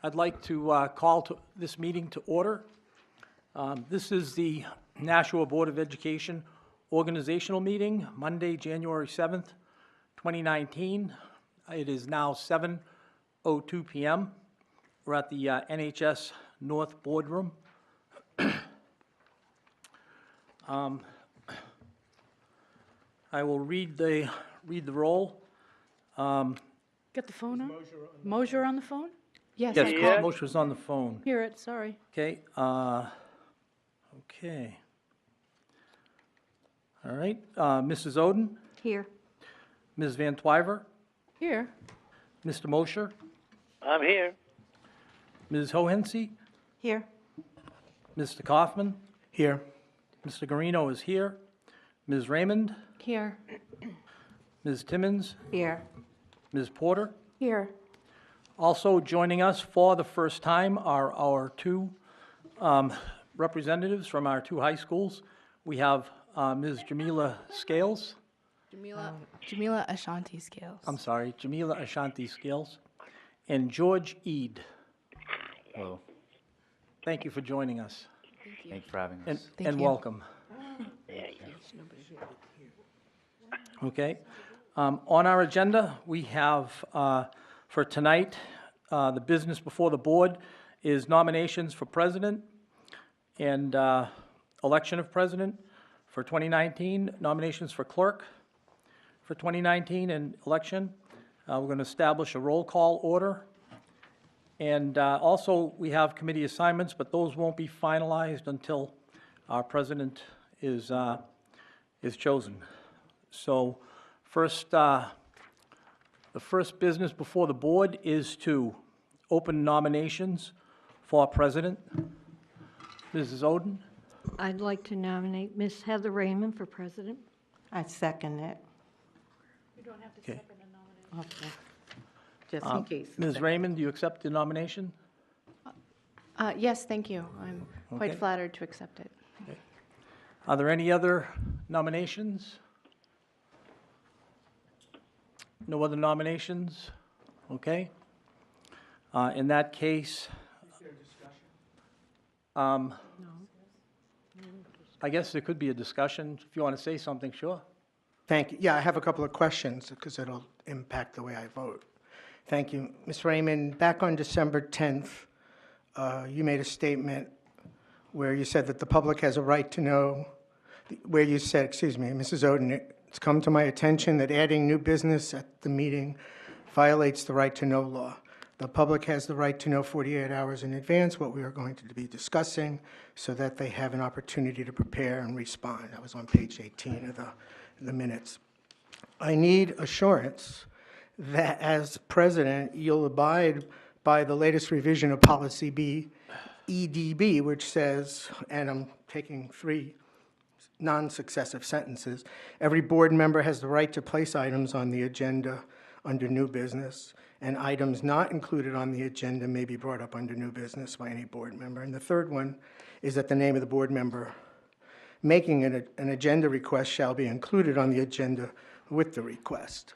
I'd like to call this meeting to order. This is the Nashua Board of Education organizational meeting, Monday, January 7th, 2019. It is now 7:02 p.m. We're at the NHS North Boardroom. I will read the roll. Got the phone on? Mosier on the phone? Yes, Yes, I Chris called. Mosher's on the phone. Hear it, sorry. Okay, okay. All right, Mrs. Oden, Here. Ms. Van Twyver, Here. Mr. Mosher, I'm here. Ms. Hohensee, Here. Mr. Kaufman. Here. Mr. Garino is here. Ms. Raymond, Here. Ms. Timmons, Here. Ms. Porter. Here. Also joining us for the first time are our two representatives from our two high schools. We have Ms. Jamila Scales. Jamila Ashanti Scales. I'm sorry, Jamila Ashanti Scales, and George Eid. Hello. Thank you for joining us, Thanks for having us. and, Thank and you. welcome. Okay. On our agenda, we have for tonight, the business before the board is nominations for president and election of president for 2019, nominations for clerk for 2019 and election. We're going to establish a roll call order. And also, we have committee assignments, but those won't be finalized until our president is chosen. So first, the first business before the board is to open nominations for president. Mrs. Oden? I'd like to nominate Ms. Heather Raymond for president. I second it. You don't have to Okay. second a nomination. Okay. Just in case. Ms. Raymond, do you accept the nomination? Yes, thank you. I'm quite Okay. flattered to accept it. Are there any other nominations? No other nominations? Okay. In that case. Is there discussion? I guess there could be a discussion. If you want to say something, sure. Thank you. Yeah, I have a couple of questions because it'll impact the way I vote. Thank you. Ms. Raymond, back on December 10th, you made a statement where you said that the public has a right to know, where you said, excuse me, Mrs. Oden, it's come to my attention that adding new business at the meeting violates the right to know law. The public has the right to know 48 hours in advance what we are going to be discussing so that they have an opportunity to prepare and respond. That was on page 18 of the minutes. I need assurance that as president, you'll abide by the latest revision of policy EDB, which says, and I'm taking 3 non-successive sentences, every board member has the right to place items on the agenda under new business, and items not included on the agenda may be brought up under new business by any board member. And the third one is that the name of the board member making an agenda request shall be included on the agenda with the request.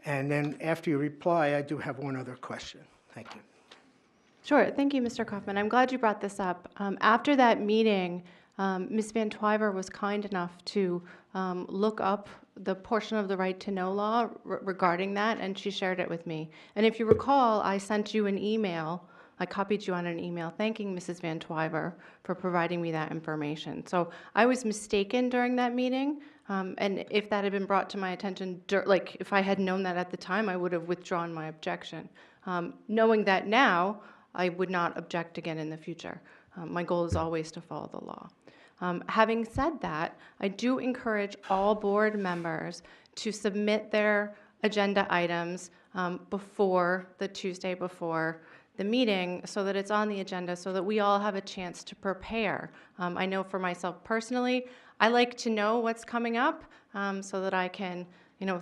And then after you reply, I do have one other question. Thank you. Sure. Thank you, Mr. Kaufman. I'm glad you brought this up. After that meeting, Ms. Van Twyver was kind enough to look up the portion of the right to know law regarding that, and she shared it with me. And if you recall, I sent you an email. I copied you on an email thanking Mrs. Van Twyver for providing me that information. So I was mistaken during that meeting, and if that had been brought to my attention, like if I had known that at the time, I would have withdrawn my objection. Knowing that now, I would not object again in the future. My goal is always to follow the law. Having said that, I do encourage all board members to submit their agenda items before the Tuesday before the meeting so that it's on the agenda so that we all have a chance to prepare. I know for myself personally, I like to know what's coming up so that I can,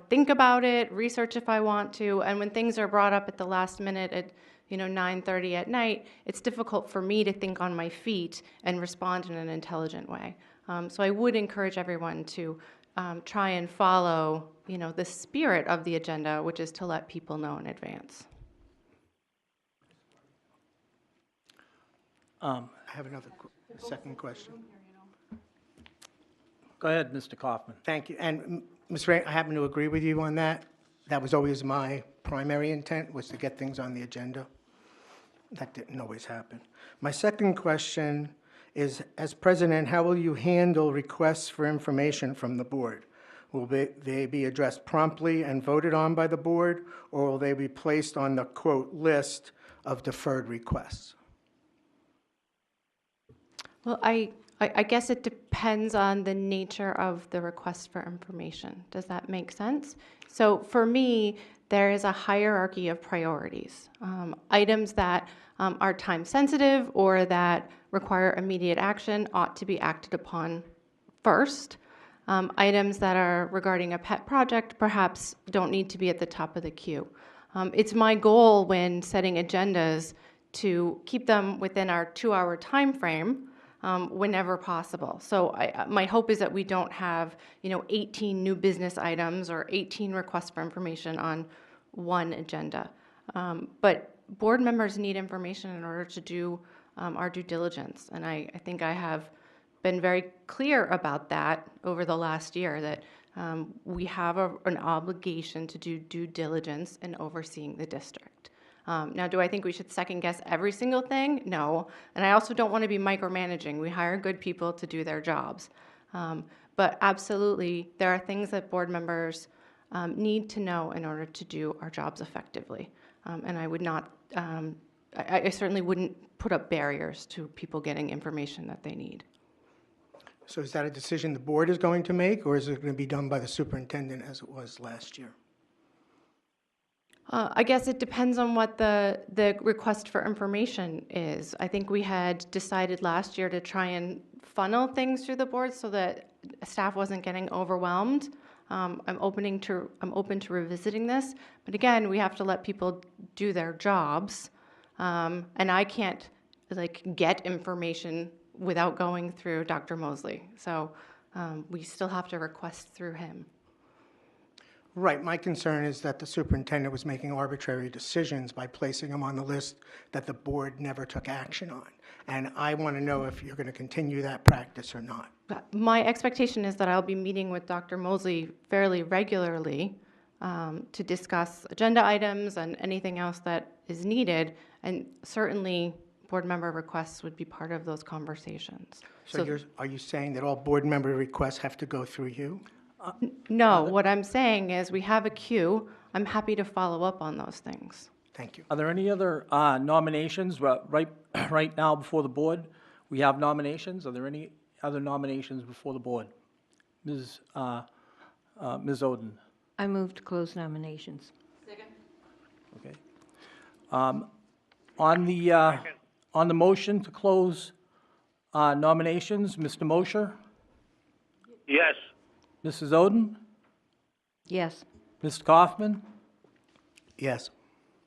think about it, research if I want to, and when things are brought up at the last minute at 9:30 at night, it's difficult for me to think on my feet and respond in an intelligent way. So I would encourage everyone to try and follow, the spirit of the agenda, which is to let people know in advance. I have another second question. Go ahead, Mr. Kaufman. Thank you. And Ms. Ray, I happen to agree with you on that. That was always my primary intent, was to get things on the agenda. That didn't always happen. My second question is, as president, how will you handle requests for information from the board? Will they be addressed promptly and voted on by the board, or will they be placed on the, quote, list of deferred requests? Well, I guess it depends on the nature of the request for information. Does that make sense? So for me, there is a hierarchy of priorities. Items that are time sensitive or that require immediate action ought to be acted upon first. Items that are regarding a pet project perhaps don't need to be at the top of the queue. It's my goal when setting agendas to keep them within our 2-hour time frame whenever possible. So my hope is that we don't have, 18 new business items or 18 requests for information on one agenda. But board members need information in order to do our due diligence. And I think I have been very clear about that over the last year, that we have an obligation to do due diligence in overseeing the district. Now, do I think we should second guess every single thing? No. And I also don't want to be micromanaging. We hire good people to do their jobs. But absolutely, there are things that board members need to know in order to do our jobs effectively. And I would not, I certainly wouldn't put up barriers to people getting information that they need. So is that a decision the board is going to make, or is it going to be done by the superintendent as it was last year? I guess it depends on what the request for information is. I think we had decided last year to try and funnel things through the board so that staff wasn't getting overwhelmed. I'm open to revisiting this, but again, we have to let people do their jobs, and I can't get information without going through Dr. Moseley. So we still have to request through him. Right. My concern is that the superintendent was making arbitrary decisions by placing them on the list that the board never took action on. And I want to know if you're going to continue that practice or not. My expectation is that I'll be meeting with Dr. Moseley fairly regularly to discuss agenda items and anything else that is needed. And certainly, board member requests would be part of those conversations. So are you saying that all board member requests have to go through you? No, what I'm saying is we have a queue. I'm happy to follow up on those things. Thank you. Are there any other nominations right now before the board? We have nominations. Are there any other nominations before the board? Ms. Oden? I move to close nominations. Okay. On the motion to close nominations, Mr. Mosher? Yes. Mrs. Oden? Yes. Mr. Kaufman? Yes.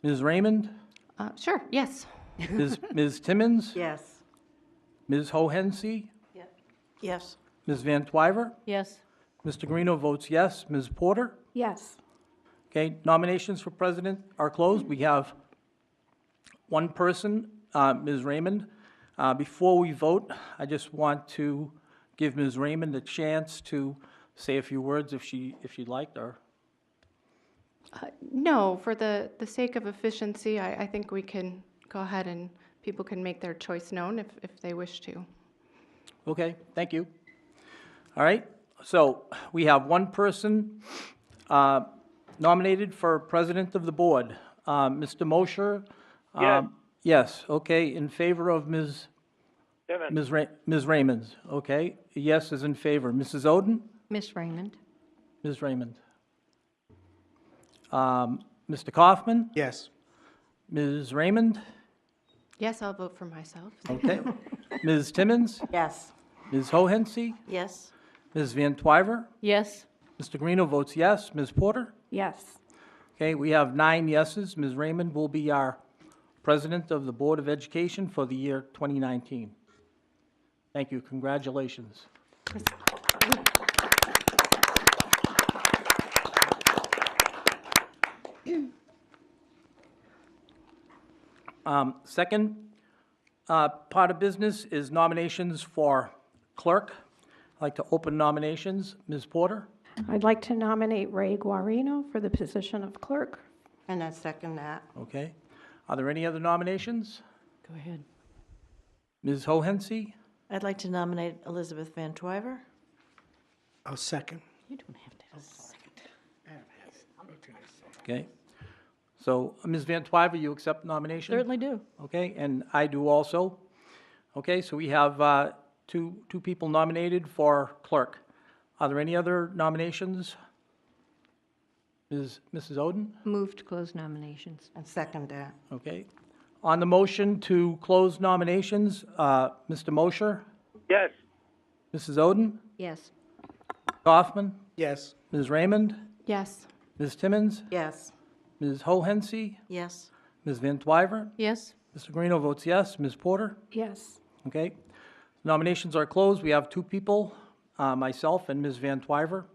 Ms. Raymond? Sure, yes. Ms. Timmons? Yes. Ms. Hohensie? Yes. Ms. Van Twyver? Yes. Mr. Guarino votes yes. Ms. Porter? Yes. Okay, nominations for president are closed. We have one person, Ms. Raymond. Before we vote, I just want to give Ms. Raymond a chance to say a few words if she'd like, or... No, for the sake of efficiency, I think we can go ahead and people can make their choice known if they wish to. Okay, thank you. All right, so we have one person nominated for president of the board. Mr. Mosher? Yes. Yes, okay, in favor of Ms. Timmons. Ms. Raymond, okay. Yes is in favor. Mrs. Oden? Miss Raymond? Ms. Raymond. Mr. Kaufman? Yes. Ms. Raymond? Yes, I'll vote for myself. Okay. Ms. Timmons? Yes. Ms. Hohensie? Yes. Ms. Van Twyver? Yes. Mr. Guarino votes yes. Ms. Porter? Yes. Okay, we have 9 yeses. Ms. Raymond will be our president of the Board of Education for the year 2019. Thank you. Congratulations. Second part of business is nominations for clerk. I'd like to open nominations. Ms. Porter? I'd like to nominate Ray Guarino for the position of clerk. And I second that. Okay. Are there any other nominations? Go ahead. Ms. Hohensie? I'd like to nominate Elizabeth Van Twyver. I'll second. You don't have to have a second. Okay. So, Ms. Van Twyver, you accept nomination? Certainly do. Okay, and I do also. Okay, so we have two people nominated for clerk. Are there any other nominations? Mrs. Oden? Move to close nominations. And second that. Okay. On the motion to close nominations, Mr. Mosher, Yes. Mrs. Oden, Yes. Kaufman, Yes. Ms. Raymond, Yes. Ms. Timmons, Yes. Ms. Hohensie, Yes. Ms. Van Twyver, Yes? Mr. Guarino votes yes, Ms. Porter. Yes. Okay. Nominations are closed. We have two people, myself and Ms. Van Twyver.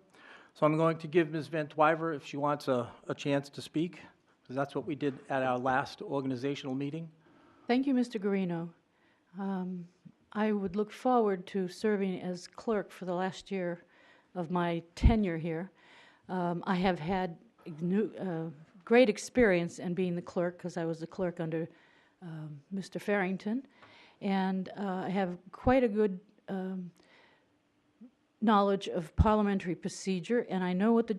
So I'm going to give Ms. Van Twyver, if she wants a chance to speak, because that's what we did at our last organizational meeting. Thank you, Mr. Guarino. I would look forward to serving as clerk for the last year of my tenure here. I have had great experience in being the clerk, because I was the clerk under Mr. Farrington, and I have quite a good knowledge of parliamentary procedure, and I know what the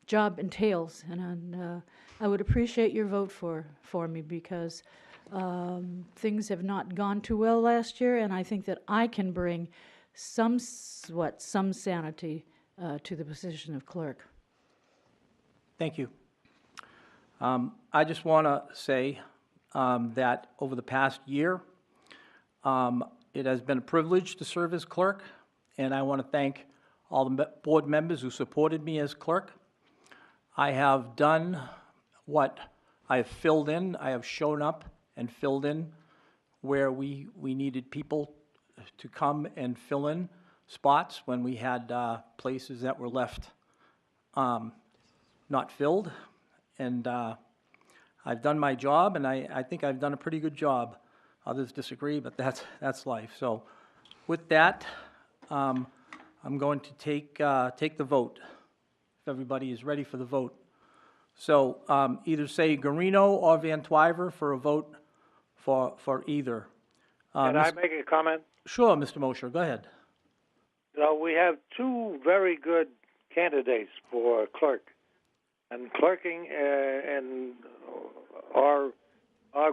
job entails, and I would appreciate your vote for me, because things have not gone too well last year, and I think that I can bring some sanity to the position of clerk. Thank you. I just want to say that over the past year, it has been a privilege to serve as clerk, and I want to thank all the board members who supported me as clerk. I have done what I have filled in. I have shown up and filled in where we needed people to come and fill in spots when we had places that were left not filled. And I've done my job, and I think I've done a pretty good job. Others disagree, but that's life. So with that, I'm going to take the vote, if everybody is ready for the vote. So either say Guarino or Van Twyver for a vote for either. Can I make a comment? Sure, Mr. Mosher, go ahead. We have two very good candidates for clerk. And clerking in our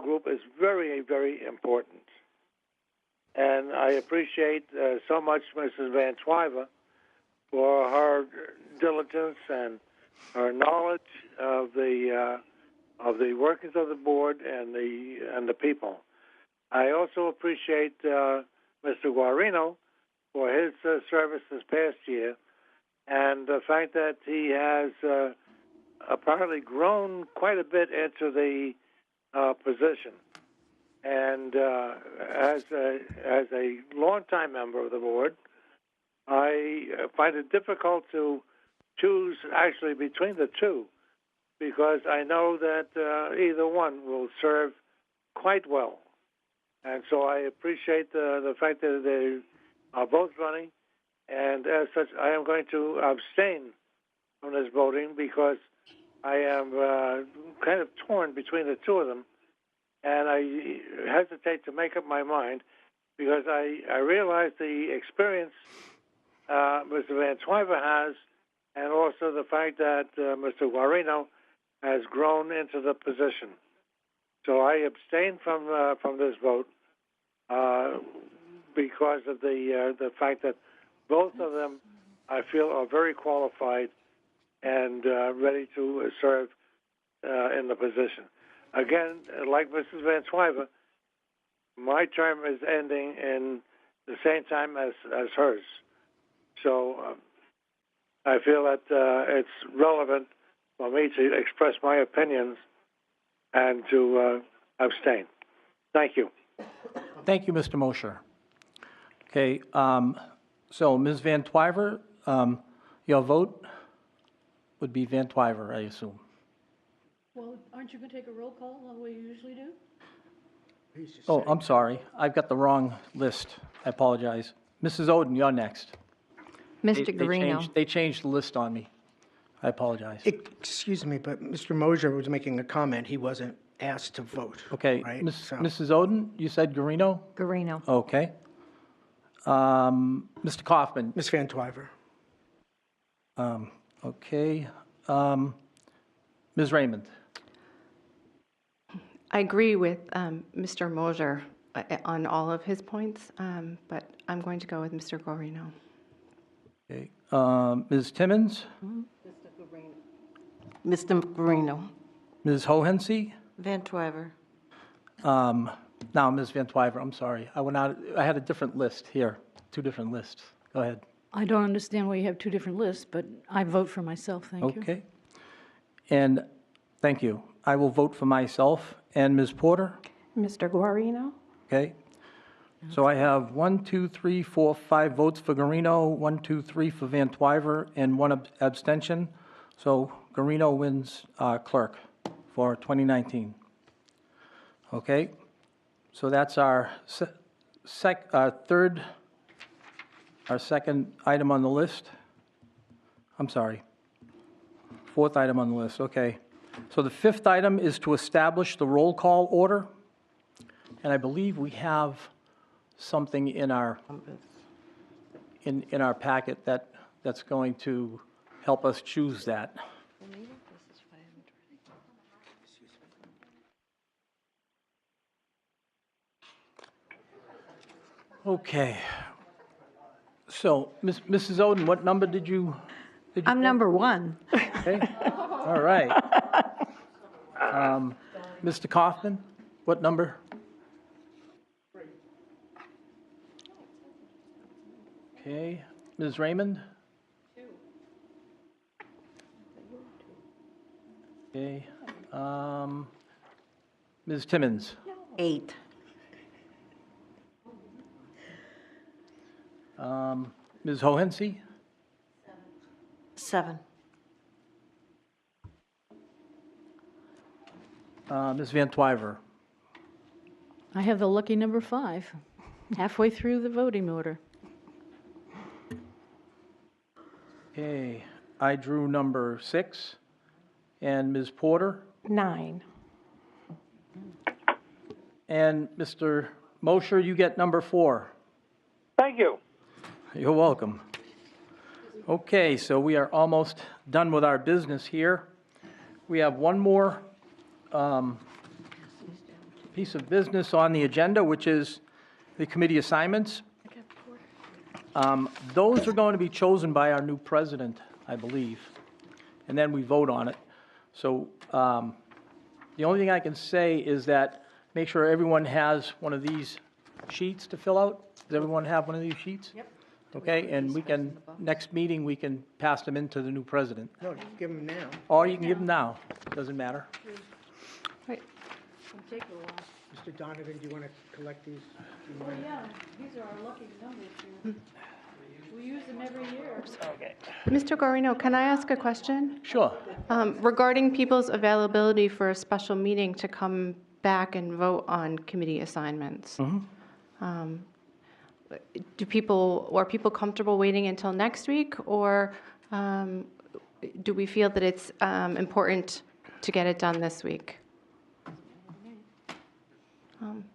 group is very, very important. And I appreciate so much Mrs. Van Twyver for her diligence and her knowledge of the workings of the board and the people. I also appreciate Mr. Guarino for his service this past year, and the fact that he has apparently grown quite a bit into the position. And as a longtime member of the board, I find it difficult to choose actually between the two, because I know that either one will serve quite well. And so I appreciate the fact that they are both running, and as such, I am going to abstain from this voting because I am kind of torn between the two of them, and I hesitate to make up my mind because I realize the experience Mr. Van Twyver has, and also the fact that Mr. Guarino has grown into the position. So I abstain from this vote because of the fact that both of them, I feel, are very qualified and ready to serve in the position. Again, like Mrs. Van Twyver, my term is ending in the same time as hers. So I feel that it's relevant for me to express my opinions and to abstain. Thank you. Thank you, Mr. Mosher. Okay, so Ms. Van Twyver, your vote would be Van Twyver, I assume. Well, aren't you going to take a roll call the way you usually do? Oh, I'm sorry. I've got the wrong list. I apologize. Mrs. Oden, you're next. Mr. They Guarino. changed the list on me. I apologize. Excuse me, but Mr. Mosier was making a comment. He wasn't asked to vote. Okay, Right? So- Mrs. Oden, you said Guarino? Guarino. Okay. Mr. Kaufman? Ms. Van Twyver. Okay. Ms. Raymond? I agree with Mr. Mosier on all of his points, but I'm going to go with Mr. Guarino. Okay. Ms. Timmons? Mr. Guarino. Ms. Hohensee? Van Twyver. Now, Ms. Van Twyver, I'm sorry. I had a different list here, two different lists. Go ahead. I don't understand why you have two different lists, but I vote for myself, thank you. Okay. And thank you. I will vote for myself. And Ms. Porter? Mr. Guarino? Okay. So I have 1, 2, 3, 4, 5 votes for Guarino, 1, 2, 3 for Van Twyver, and 1 abstention. So Guarino wins clerk for 2019. Okay. So that's our second item on the list. I'm sorry. Fourth item on the list, okay. So the fifth item is to establish the roll call order. And I believe we have something in our packet that's going to help us choose that. Okay. So, Mrs. Oden, what number did you? I'm number 1. Okay, all right. Mr. Kaufman, what number? Okay, Ms. Raymond? 2. Okay, Ms. Timmons? 8. Ms. Hohensee? 7. Ms. Van Twyver? I have the lucky number 5, halfway through the voting order. Okay, I drew number 6. And Ms. Porter? 9. And Mr. Mosher, you get number 4. Thank you. You're welcome. Okay, so we are almost done with our business here. We have one more piece of business on the agenda, which is the committee assignments. Those are going to be chosen by our new president, I believe, and then we vote on it. So the only thing I can say is that make sure everyone has one of these sheets to fill out. Does everyone have one of these sheets? Yep. Okay, and we can, next meeting, we can pass them into the new president. No, you can give them now. Or you can give them now, doesn't matter. Mr. Donovan, do you want to collect these? Do you mind? Yeah, these are our lucky numbers here. We use them every year. Okay. Mr. Guarino, can I ask a question? Sure. Regarding people's availability for a special meeting to come back and vote on committee assignments. Are people comfortable waiting until next week, or do we feel that it's important to get it done this week?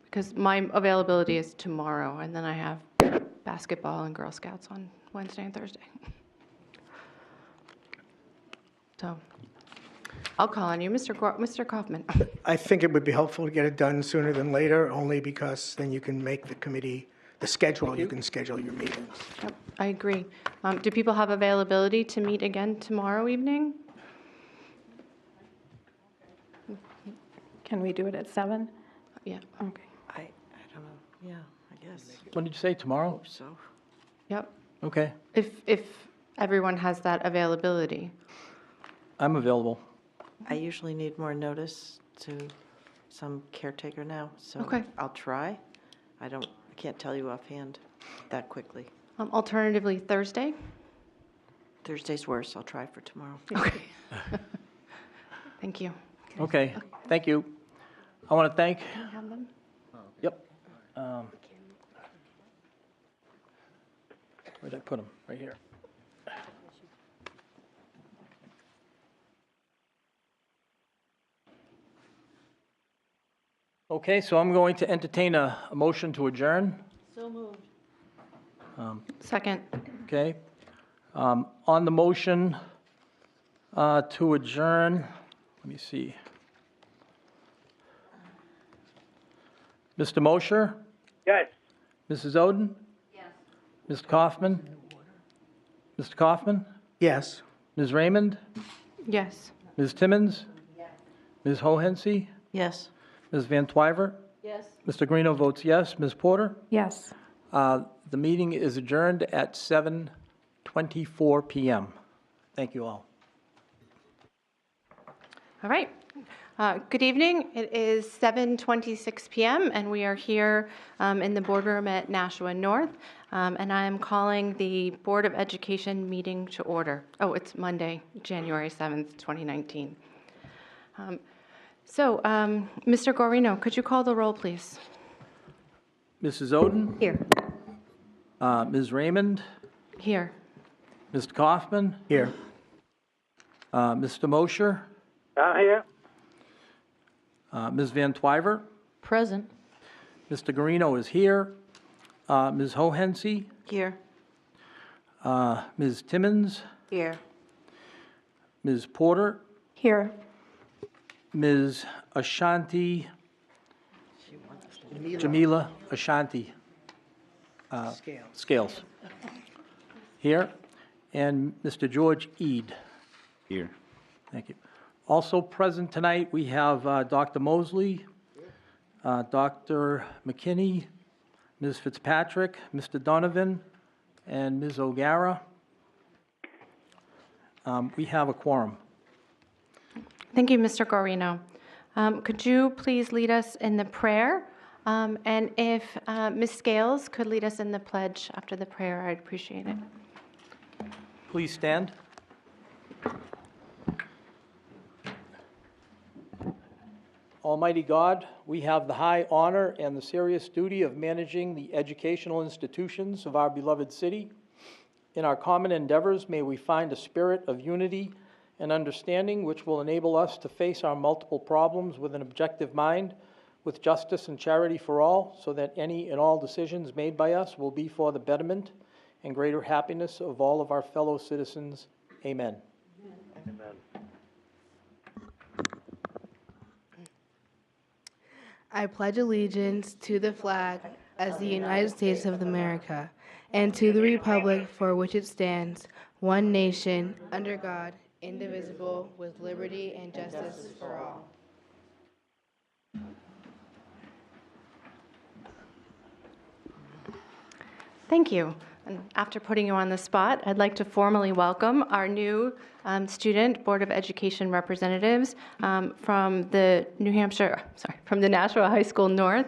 Because my availability is tomorrow, and then I have basketball and Girl Scouts on Wednesday and Thursday. So I'll call on you, Mr. Kaufman. I think it would be helpful to get it done sooner than later, only because then you can make the committee, the schedule, you can schedule your meetings. Yep, I agree. Do people have availability to meet again tomorrow evening? Can we do it at 7? Yeah, Okay. I don't know. Yeah, I guess. When did you say, tomorrow? Hope so. yep. Okay, If everyone has that availability. I'm available. I usually need more notice to some caretaker now, so Okay. I'll try. I can't tell you offhand that quickly. Alternatively, Thursday? Thursday's worse. I'll try for tomorrow. Okay. Thank you. Okay, thank you. I want to thank, Can I have them? Where'd I put them? Right here. Okay, so I'm going to entertain a motion to adjourn. So moved. Second. Okay. On the motion to adjourn, let me see. Mr. Mosher? Yes. Mrs. Oden? Yes. Mr. Kaufman? Mr. Kaufman? Yes. Ms. Raymond? Yes. Ms. Timmons? Yes. Ms. Hohensie? Yes. Ms. Van Twyver? Yes. Mr. Greeno votes yes. Ms. Porter? Yes. The meeting is adjourned at 7:24 PM. Thank you all. All right. Good evening. It is 7:26 p.m. and we are here in the boardroom at Nashua North. And I am calling the Board of Education meeting to order. Oh, it's Monday, January 7th, 2019. Mr. Guarino, could you call the roll, please? Mrs. Oden? Here. Ms. Raymond? Here. Mr. Kaufman? Here. Mr. Mosher? I'm here. Ms. Van Twyver? Present. Mr. Guarino is here. Ms. Hohensie? Here. Ms. Timmons? Here. Ms. Porter? Here. Ms. Ashanti? Jamila Ashanti? Scales. Here. And Mr. George Eid. Here. Thank you. Also present tonight, we have Dr. Moseley, Dr. McKinney, Ms. Fitzpatrick, Mr. Donovan, and Ms. O'Gara. We have a quorum. Thank you, Mr. Guarino. Could you please lead us in the prayer? And if Ms. Scales could lead us in the pledge after the prayer, I'd appreciate it. Please stand. Almighty God, we have the high honor and the serious duty of managing the educational institutions of our beloved city. In our common endeavors, may we find a spirit of unity and understanding which will enable us to face our multiple problems with an objective mind, with justice and charity for all, so that any and all decisions made by us will be for the betterment and greater happiness of all of our fellow citizens. Amen. Amen. I pledge allegiance to the flag as the United States of America, and to the republic for which it stands, one nation, under God, indivisible, with liberty and justice for all. Thank you. And after putting you on the spot, I'd like to formally welcome our new student Board of Education representatives from the Nashua High School North,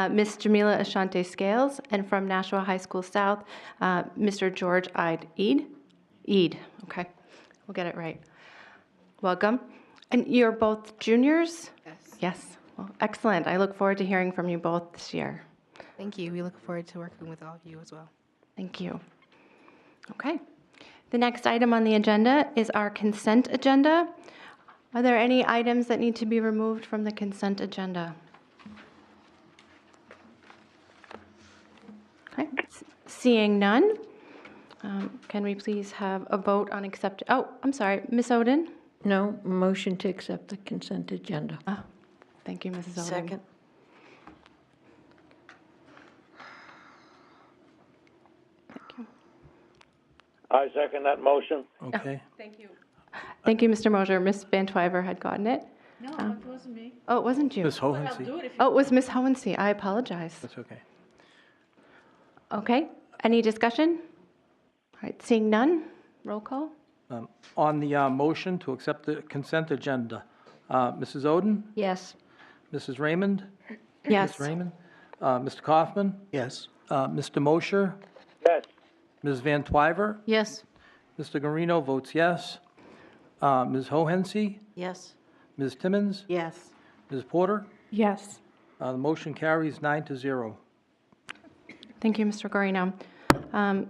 Miss Jamila Ashanti Scales, and from Nashua High School South, Mr. George Eid. Eid, okay, we'll get it right. Welcome. And you're both juniors? Yes. Yes. Well, excellent. I look forward to hearing from you both this year. Thank you. We look forward to working with all of you as well. Thank you. Okay. The next item on the agenda is our consent agenda. Are there any items that need to be removed from the consent agenda? Okay. Seeing none, can we please have a vote on accept? Oh, I'm sorry, Ms. Oden? No, motion to accept the consent agenda. Oh, thank you, Mrs. Oden. Second. I second that motion. Okay. Thank you. Thank you, Mr. Mosher. Ms. Van Twyver had gotten it. No, it wasn't me. Oh, it wasn't you. Ms. I'll Hohensie. do it if you... Oh, it was Ms. Hohensie. I apologize. That's okay. Okay. Any discussion? All right. Seeing none, roll call. On the motion to accept the consent agenda, Mrs. Oden? Yes. Mrs. Raymond? Yes. Ms. Raymond? Mr. Kaufman? Yes. Mr. Mosher? Yes. Ms. Van Twyver? Yes. Mr. Guarino votes yes. Ms. Hohensie? Yes. Ms. Timmons? Yes. Ms. Porter? Yes. The motion carries 9-0. Thank you, Mr. Guarino.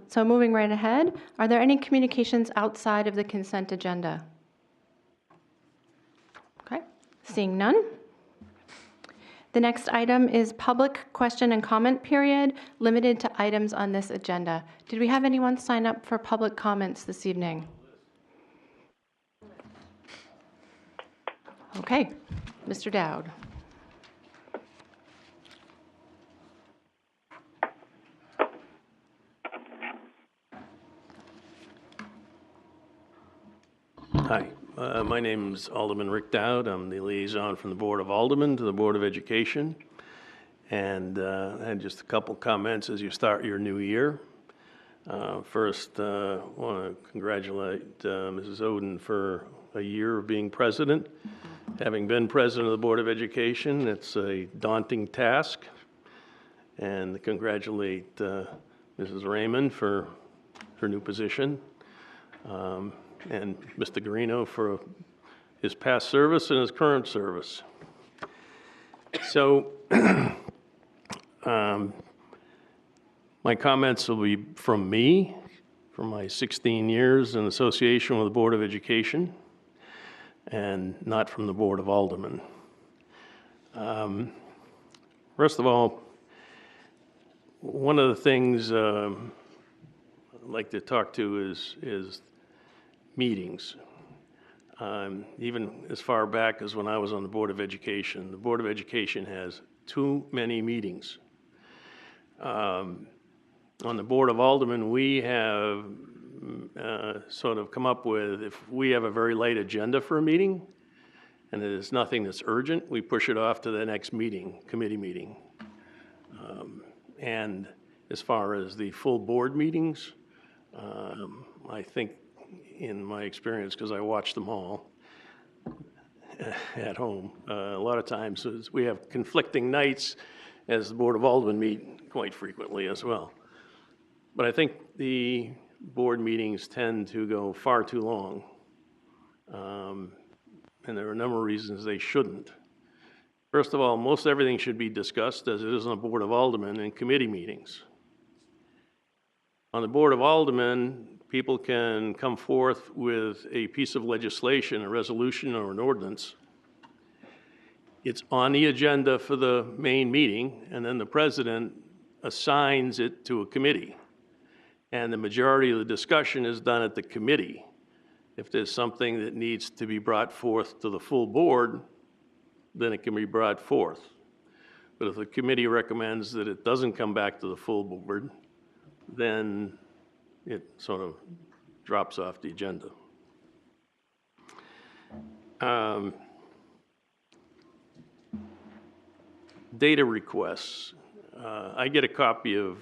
So moving right ahead, are there any communications outside of the consent agenda? Okay, seeing none. The next item is public question and comment period, limited to items on this agenda. Did we have anyone sign up for public comments this evening? Okay, Mr. Dowd. Hi, my name's Alderman Rick Dowd. I'm the liaison from the Board of Aldermen to the Board of Education. And I had just a couple comments as you start your new year. First, I want to congratulate Mrs. Oden for a year of being president. Having been president of the Board of Education, it's a daunting task. And congratulate Mrs. Raymond for her new position. And Mr. Guarino for his past service and his current service. So, my comments will be from me, from my 16 years in association with the Board of Education, and not from the Board of Aldermen. First of all, one of the things I'd like to talk to is meetings. Even as far back as when I was on the Board of Education, the Board of Education has too many meetings. On the Board of Aldermen, we have sort of come up with, if we have a very light agenda for a meeting, and there's nothing that's urgent, we push it off to the next meeting, committee meeting. And as far as the full board meetings, I think in my experience, because I watch them all at home, a lot of times we have conflicting nights as the Board of Aldermen meet quite frequently as well. But I think the board meetings tend to go far too long. And there are a number of reasons they shouldn't. First of all, most everything should be discussed, as it is on the Board of Aldermen, in committee meetings. On the Board of Aldermen, people can come forth with a piece of legislation, a resolution, or an ordinance. It's on the agenda for the main meeting, and then the president assigns it to a committee. And the majority of the discussion is done at the committee. If there's something that needs to be brought forth to the full board, then it can be brought forth. But if the committee recommends that it doesn't come back to the full board, then it sort of drops off the agenda. Data requests. I get a copy of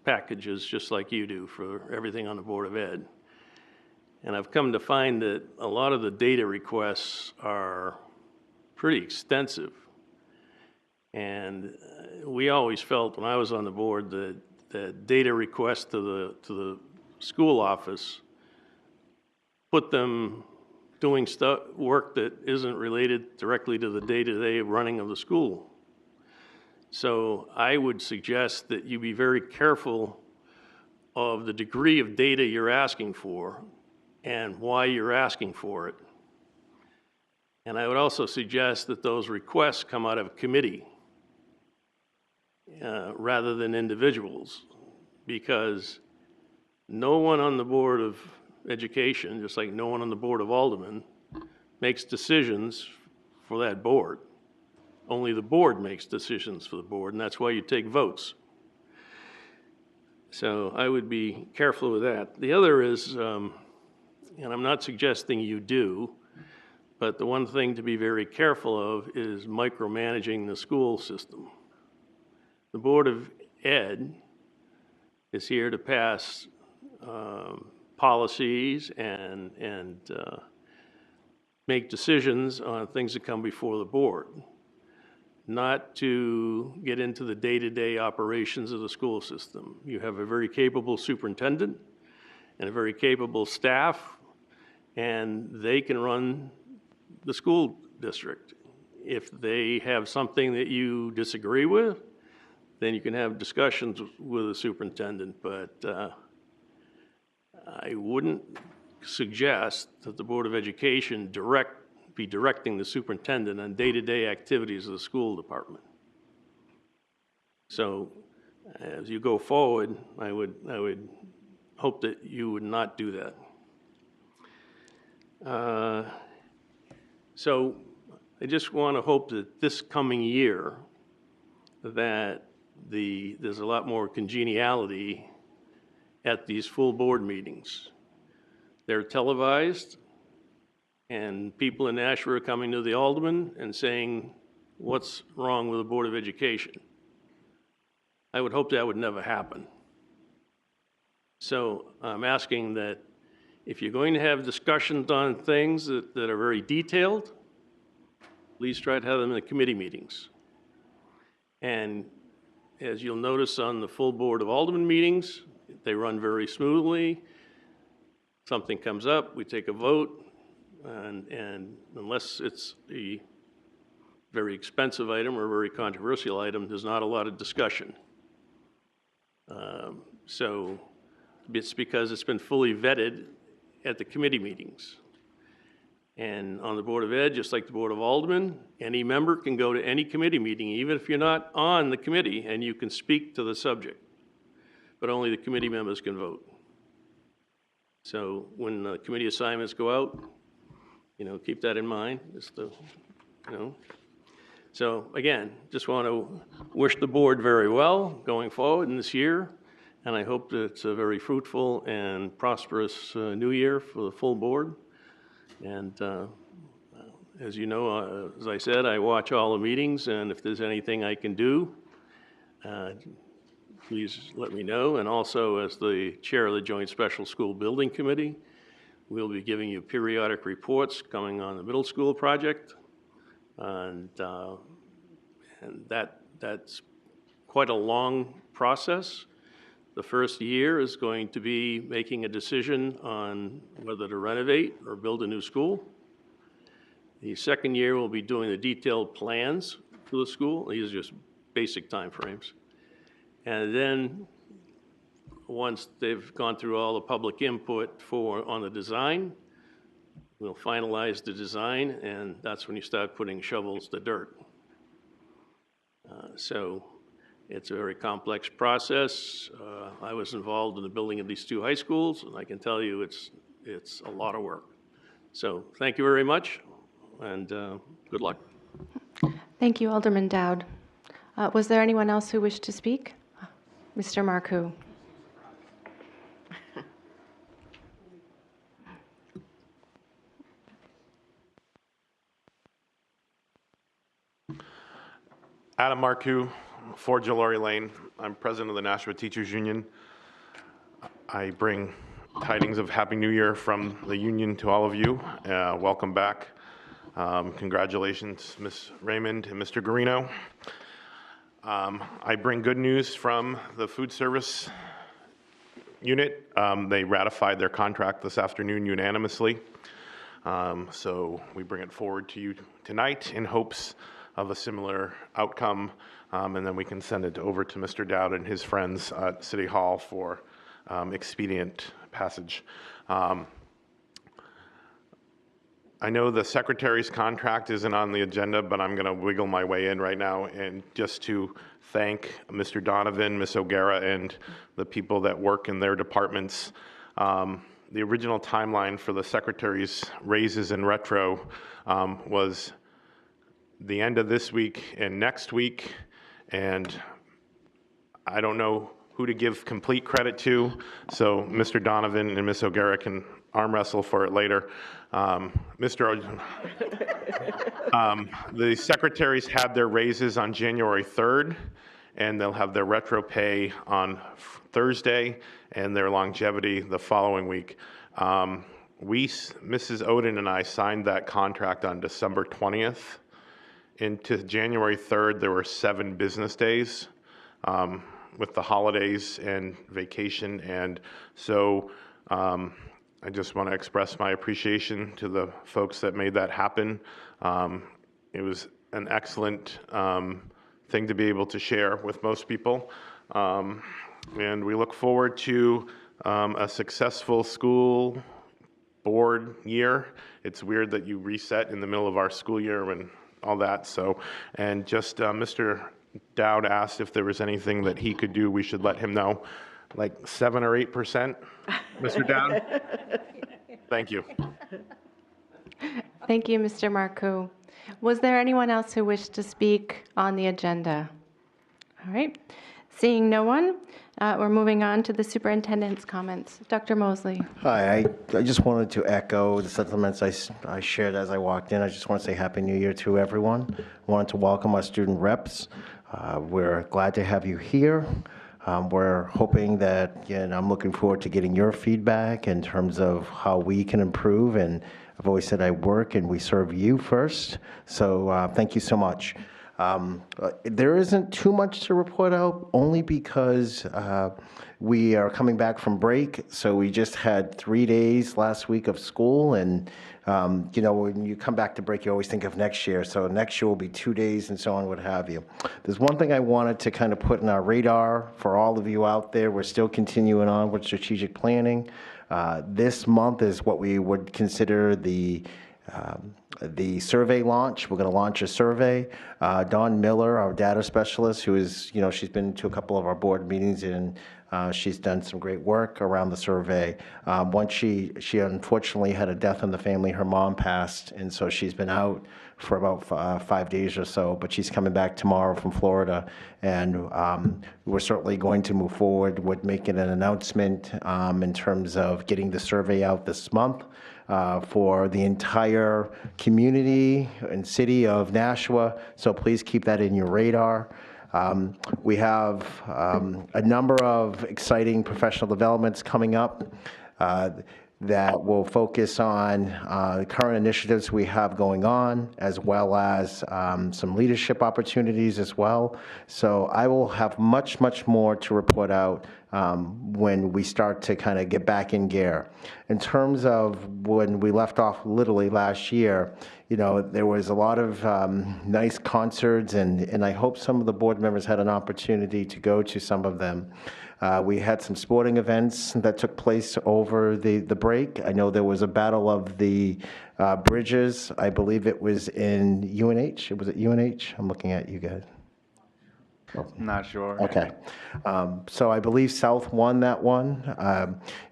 packages just like you do for everything on the Board of Ed. And I've come to find that a lot of the data requests are pretty extensive. And we always felt when I was on the board that data requests to the school office put them doing work that isn't related directly to the day-to-day running of the school. So I would suggest that you be very careful of the degree of data you're asking for and why you're asking for it. And I would also suggest that those requests come out of a committee rather than individuals, because no one on the Board of Education, just like no one on the Board of Aldermen, makes decisions for that board. Only the board makes decisions for the board, and that's why you take votes. So I would be careful with that. The other is, and I'm not suggesting you do, but the one thing to be very careful of is micromanaging the school system. The Board of Ed is here to pass policies and make decisions on things that come before the board, not to get into the day-to-day operations of the school system. You have a very capable superintendent and a very capable staff, and they can run the school district. If they have something that you disagree with, then you can have discussions with the superintendent, but I wouldn't suggest that the Board of Education be directing the superintendent on day-to-day activities of the school department. So as you go forward, I would hope that you would not do that. So I just want to hope that this coming year that there's a lot more congeniality at these full board meetings. They're televised, and people in Nashua are coming to the alderman and saying, what's wrong with the Board of Education? I would hope that would never happen. So I'm asking that if you're going to have discussions on things that are very detailed, please try to have them in the committee meetings. And as you'll notice on the full Board of Aldermen meetings, they run very smoothly. Something comes up, we take a vote, and unless it's a very expensive item or a very controversial item, there's not a lot of discussion. So it's because it's been fully vetted at the committee meetings. And on the Board of Ed, just like the Board of Aldermen, any member can go to any committee meeting, even if you're not on the committee, and you can speak to the subject. But only the committee members can vote. So when the committee assignments go out, keep that in mind. So again, just want to wish the board very well going forward in this year, and I hope that it's a very fruitful and prosperous new year for the full board. And as you know, as I said, I watch all the meetings, and if there's anything I can do, please let me know. And also, as the chair of the Joint Special School Building Committee, we'll be giving you periodic reports coming on the middle school project. And that's quite a long process. The first year is going to be making a decision on whether to renovate or build a new school. The second year will be doing the detailed plans for the school. These are just basic timeframes. And then once they've gone through all the public input on the design, we'll finalize the design, and that's when you start putting shovels to dirt. So it's a very complex process. I was involved in the building of these two high schools, and I can tell you it's a lot of work. So thank you very much, and good luck. Thank you, Alderman Dowd. Was there anyone else who wished to speak? Mr. Marcoux. Adam Marcoux, 4 Jalori Lane. I'm president of the Nashua Teachers Union. I bring tidings of Happy New Year from the union to all of you. Welcome back. Congratulations, Ms. Raymond and Mr. Guarino. I bring good news from the food service unit. They ratified their contract this afternoon unanimously. So we bring it forward to you tonight in hopes of a similar outcome, and then we can send it over to Mr. Dowd and his friends at City Hall for expedient passage. I know the secretary's contract isn't on the agenda, but I'm going to wiggle my way in right now and just to thank Mr. Donovan, Ms. O'Gara, and the people that work in their departments. The original timeline for the secretary's raises and retro was the end of this week and next week, and I don't know who to give complete credit to, so Mr. Donovan and Ms. O'Gara can arm wrestle for it later. The secretaries had their raises on January 3rd, and they'll have their retro pay on Thursday and their longevity the following week. Mrs. Oden and I signed that contract on December 20th. Into January 3rd, there were 7 business days with the holidays and vacation. And so I just want to express my appreciation to the folks that made that happen. It was an excellent thing to be able to share with most people. And we look forward to a successful school board year. It's weird that you reset in the middle of our school year and all that. So, and just Mr. Dowd asked if there was anything that he could do, we should let him know. Like 7 or 8%, Mr. Dowd? Thank you. Thank you, Mr. Marcoux. Was there anyone else who wished to speak on the agenda? All right. Seeing no one, we're moving on to the superintendent's comments. Dr. Moseley. Hi, I just wanted to echo the sentiments I shared as I walked in. I just want to say Happy New Year to everyone. I wanted to welcome our student reps. We're glad to have you here. We're hoping that, and I'm looking forward to getting your feedback in terms of how we can improve. And I've always said I work and we serve you first. So thank you so much. There isn't too much to report out, only because we are coming back from break. So we just had 3 days last week of school, and when you come back to break, you always think of next year. So next year will be 2 days and so on, what have you. There's one thing I wanted to kind of put in our radar for all of you out there. We're still continuing on with strategic planning. This month is what we would consider the survey launch. We're going to launch a survey. Dawn Miller, our data specialist, who is, she's been to a couple of our board meetings, and she's done some great work around the survey. Once she unfortunately had a death in the family. Her mom passed, and so she's been out for about 5 days or so, but she's coming back tomorrow from Florida, and we're certainly going to move forward with making an announcement in terms of getting the survey out this month. For the entire community and city of Nashua, so please keep that in your radar. We have a number of exciting professional developments coming up that will focus on current initiatives we have going on, as well as some leadership opportunities as well. So I will have much, much more to report out when we start to kind of get back in gear. In terms of when we left off literally last year, there was a lot of nice concerts, and I hope some of the board members had an opportunity to go to some of them. We had some sporting events that took place over the break. I know there was a battle of the bridges. I believe it was in UNH. Was it UNH? I'm looking at you guys. Not sure. Okay. So I believe South won that one.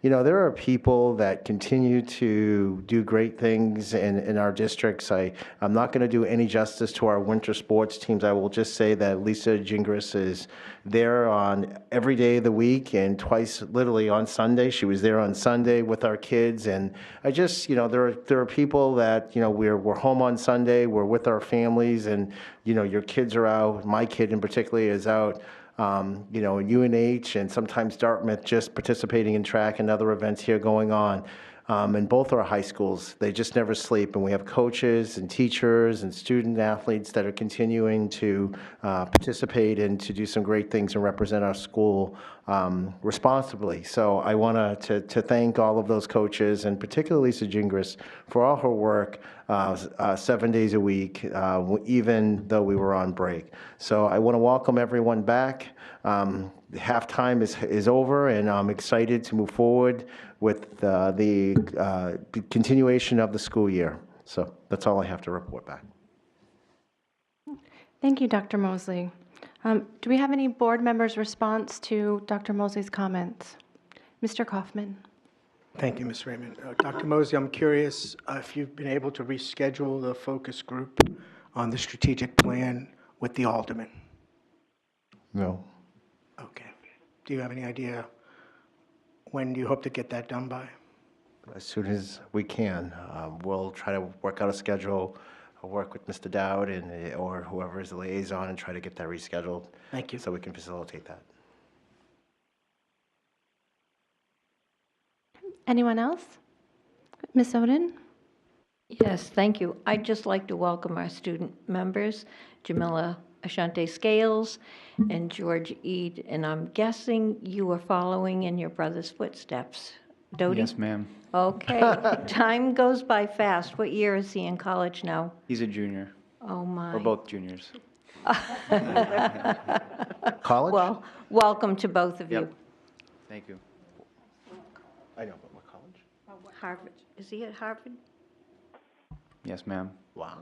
There are people that continue to do great things in our districts. I'm not going to do any justice to our winter sports teams. I will just say that Lisa Gingras is there on every day of the week, and twice literally on Sunday. She was there on Sunday with our kids. And I just, there are people that, we're home on Sunday, we're with our families, and, your kids are out. My kid in particular is out, in UNH and sometimes Dartmouth, just participating in track and other events here going on. And both our high schools, they just never sleep. And we have coaches and teachers and student athletes that are continuing to participate and to do some great things and represent our school responsibly. So I want to thank all of those coaches, and particularly Lisa Gingras, for all her work 7 days a week, even though we were on break. So I want to welcome everyone back. Halftime is over, and I'm excited to move forward with the continuation of the school year. So that's all I have to report back. Thank you, Dr. Moseley. Do we have any board members' response to Dr. Moseley's comments? Mr. Kaufman. Thank you, Ms. Raymond. Dr. Moseley, I'm curious if you've been able to reschedule the focus group on the strategic plan with the aldermen. No. Okay. Do you have any idea when do you hope to get that done by? As soon as we can. We'll try to work out a schedule. I'll work with Mr. Dowd or whoever is the liaison and try to get that rescheduled. Thank you. So we can facilitate that. Anyone else? Ms. Oden? Yes, thank you. I'd just like to welcome our student members, Jamila Ashante Scales and George Eid, and I'm guessing you are following in your brother's footsteps. Dodie? Yes, ma'am. Okay. Time goes by fast. What year is he in college now? He's a junior. Oh, my. We're both juniors. College? Well, welcome to both of you. Yep. Thank you. I know, but what college? Harvard, is he at Harvard? Yes, ma'am. Wow.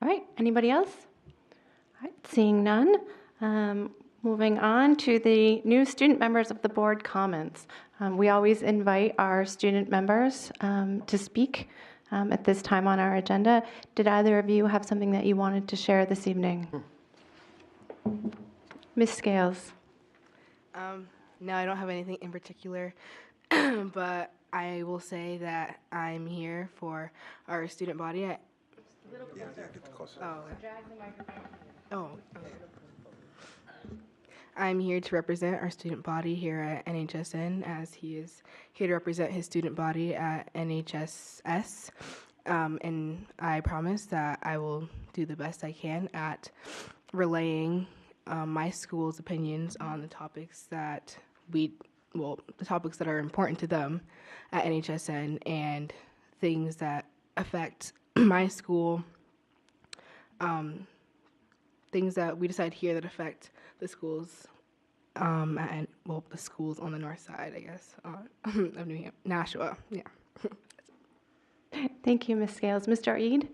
All right, anybody else? All right, seeing none. Moving on to the new student members of the board comments. We always invite our student members to speak at this time on our agenda. Did either of you have something that you wanted to share this evening? Ms. Scales. No, I don't have anything in particular, but I will say that I'm here for our student body at. Oh, okay. I'm here to represent our student body here at NHSN, as he is here to represent his student body at NHSS. And I promise that I will do the best I can at relaying my school's opinions on the topics that the topics that are important to them at NHSN and things that affect my school, things that we decide here that affect the schools, the schools on the north side, I guess, of Nashua. Yeah. Thank you, Ms. Scales. Mr. Eid?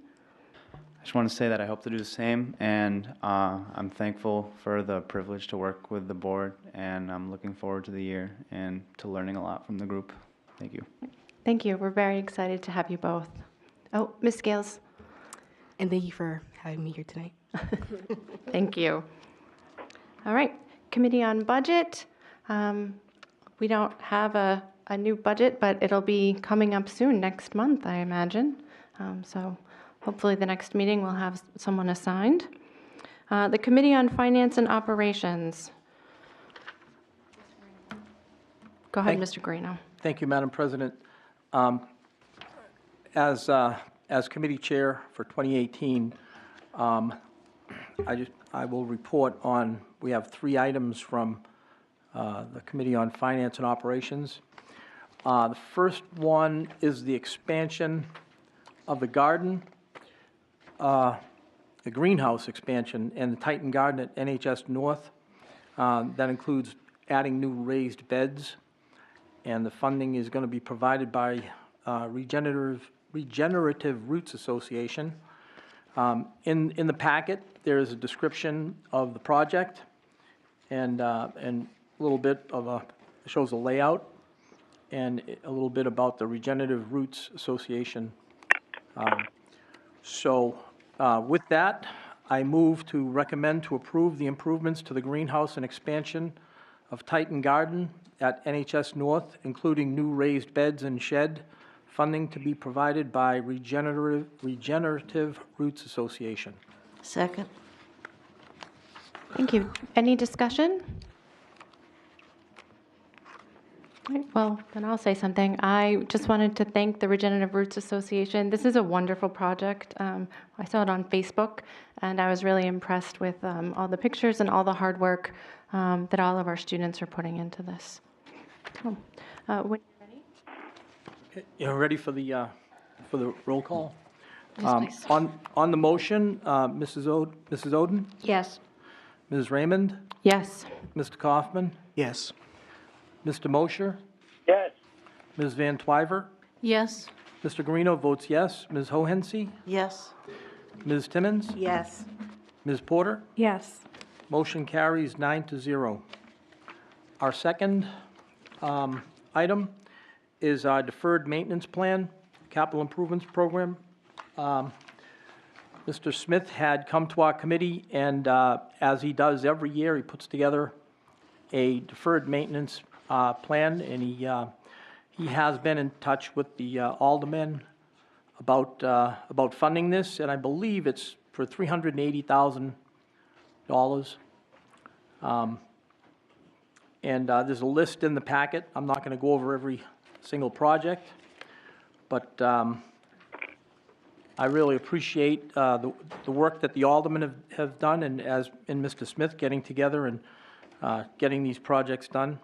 I just want to say that I hope to do the same, and I'm thankful for the privilege to work with the board, and I'm looking forward to the year and to learning a lot from the group. Thank you. Thank you. We're very excited to have you both. Oh, Ms. Scales. And thank you for having me here tonight. Thank you. All right, Committee on Budget. We don't have a new budget, but it'll be coming up soon, next month, I imagine. So hopefully the next meeting we'll have someone assigned. The Committee on Finance and Operations. Go ahead, Mr. Guarino. Thank you, Madam President. As committee chair for 2018, I will report on, we have 3 items from the Committee on Finance and Operations. The first one is the expansion of the garden, the greenhouse expansion and the Titan Garden at NHS North. That includes adding new raised beds, and the funding is going to be provided by Regenerative Roots Association. In the packet, there is a description of the project and a little bit of shows a layout and a little bit about the Regenerative Roots Association. With that, I move to recommend to approve the improvements to the greenhouse and expansion of Titan Garden at NHS North, including new raised beds and shed, funding to be provided by Regenerative Roots Association. Second. Thank you. Any discussion? All right, well, then I'll say something. I just wanted to thank the Regenerative Roots Association. This is a wonderful project. I saw it on Facebook, and I was really impressed with all the pictures and all the hard work that all of our students are putting into this. So, when you're ready? Okay, you're ready for the roll call? Yes, please. On the motion, Mrs. Oden? Yes. Ms. Raymond? Yes. Mr. Kaufman? Yes. Mr. Mosher? Yes. Ms. Van Twyver? Yes. Mr. Guarino votes yes. Ms. Hohensie? Yes. Ms. Timmons? Yes. Ms. Porter? Yes. Motion carries 9-0. Our second item is our deferred maintenance plan, capital improvements program. Mr. Smith had come to our committee, and as he does every year, he puts together a deferred maintenance plan, and he has been in touch with the aldermen about funding this, and I believe it's for $380,000. There's a list in the packet. I'm not going to go over every single project, but I really appreciate the work that the aldermen have done, and Mr. Smith getting together and getting these projects done.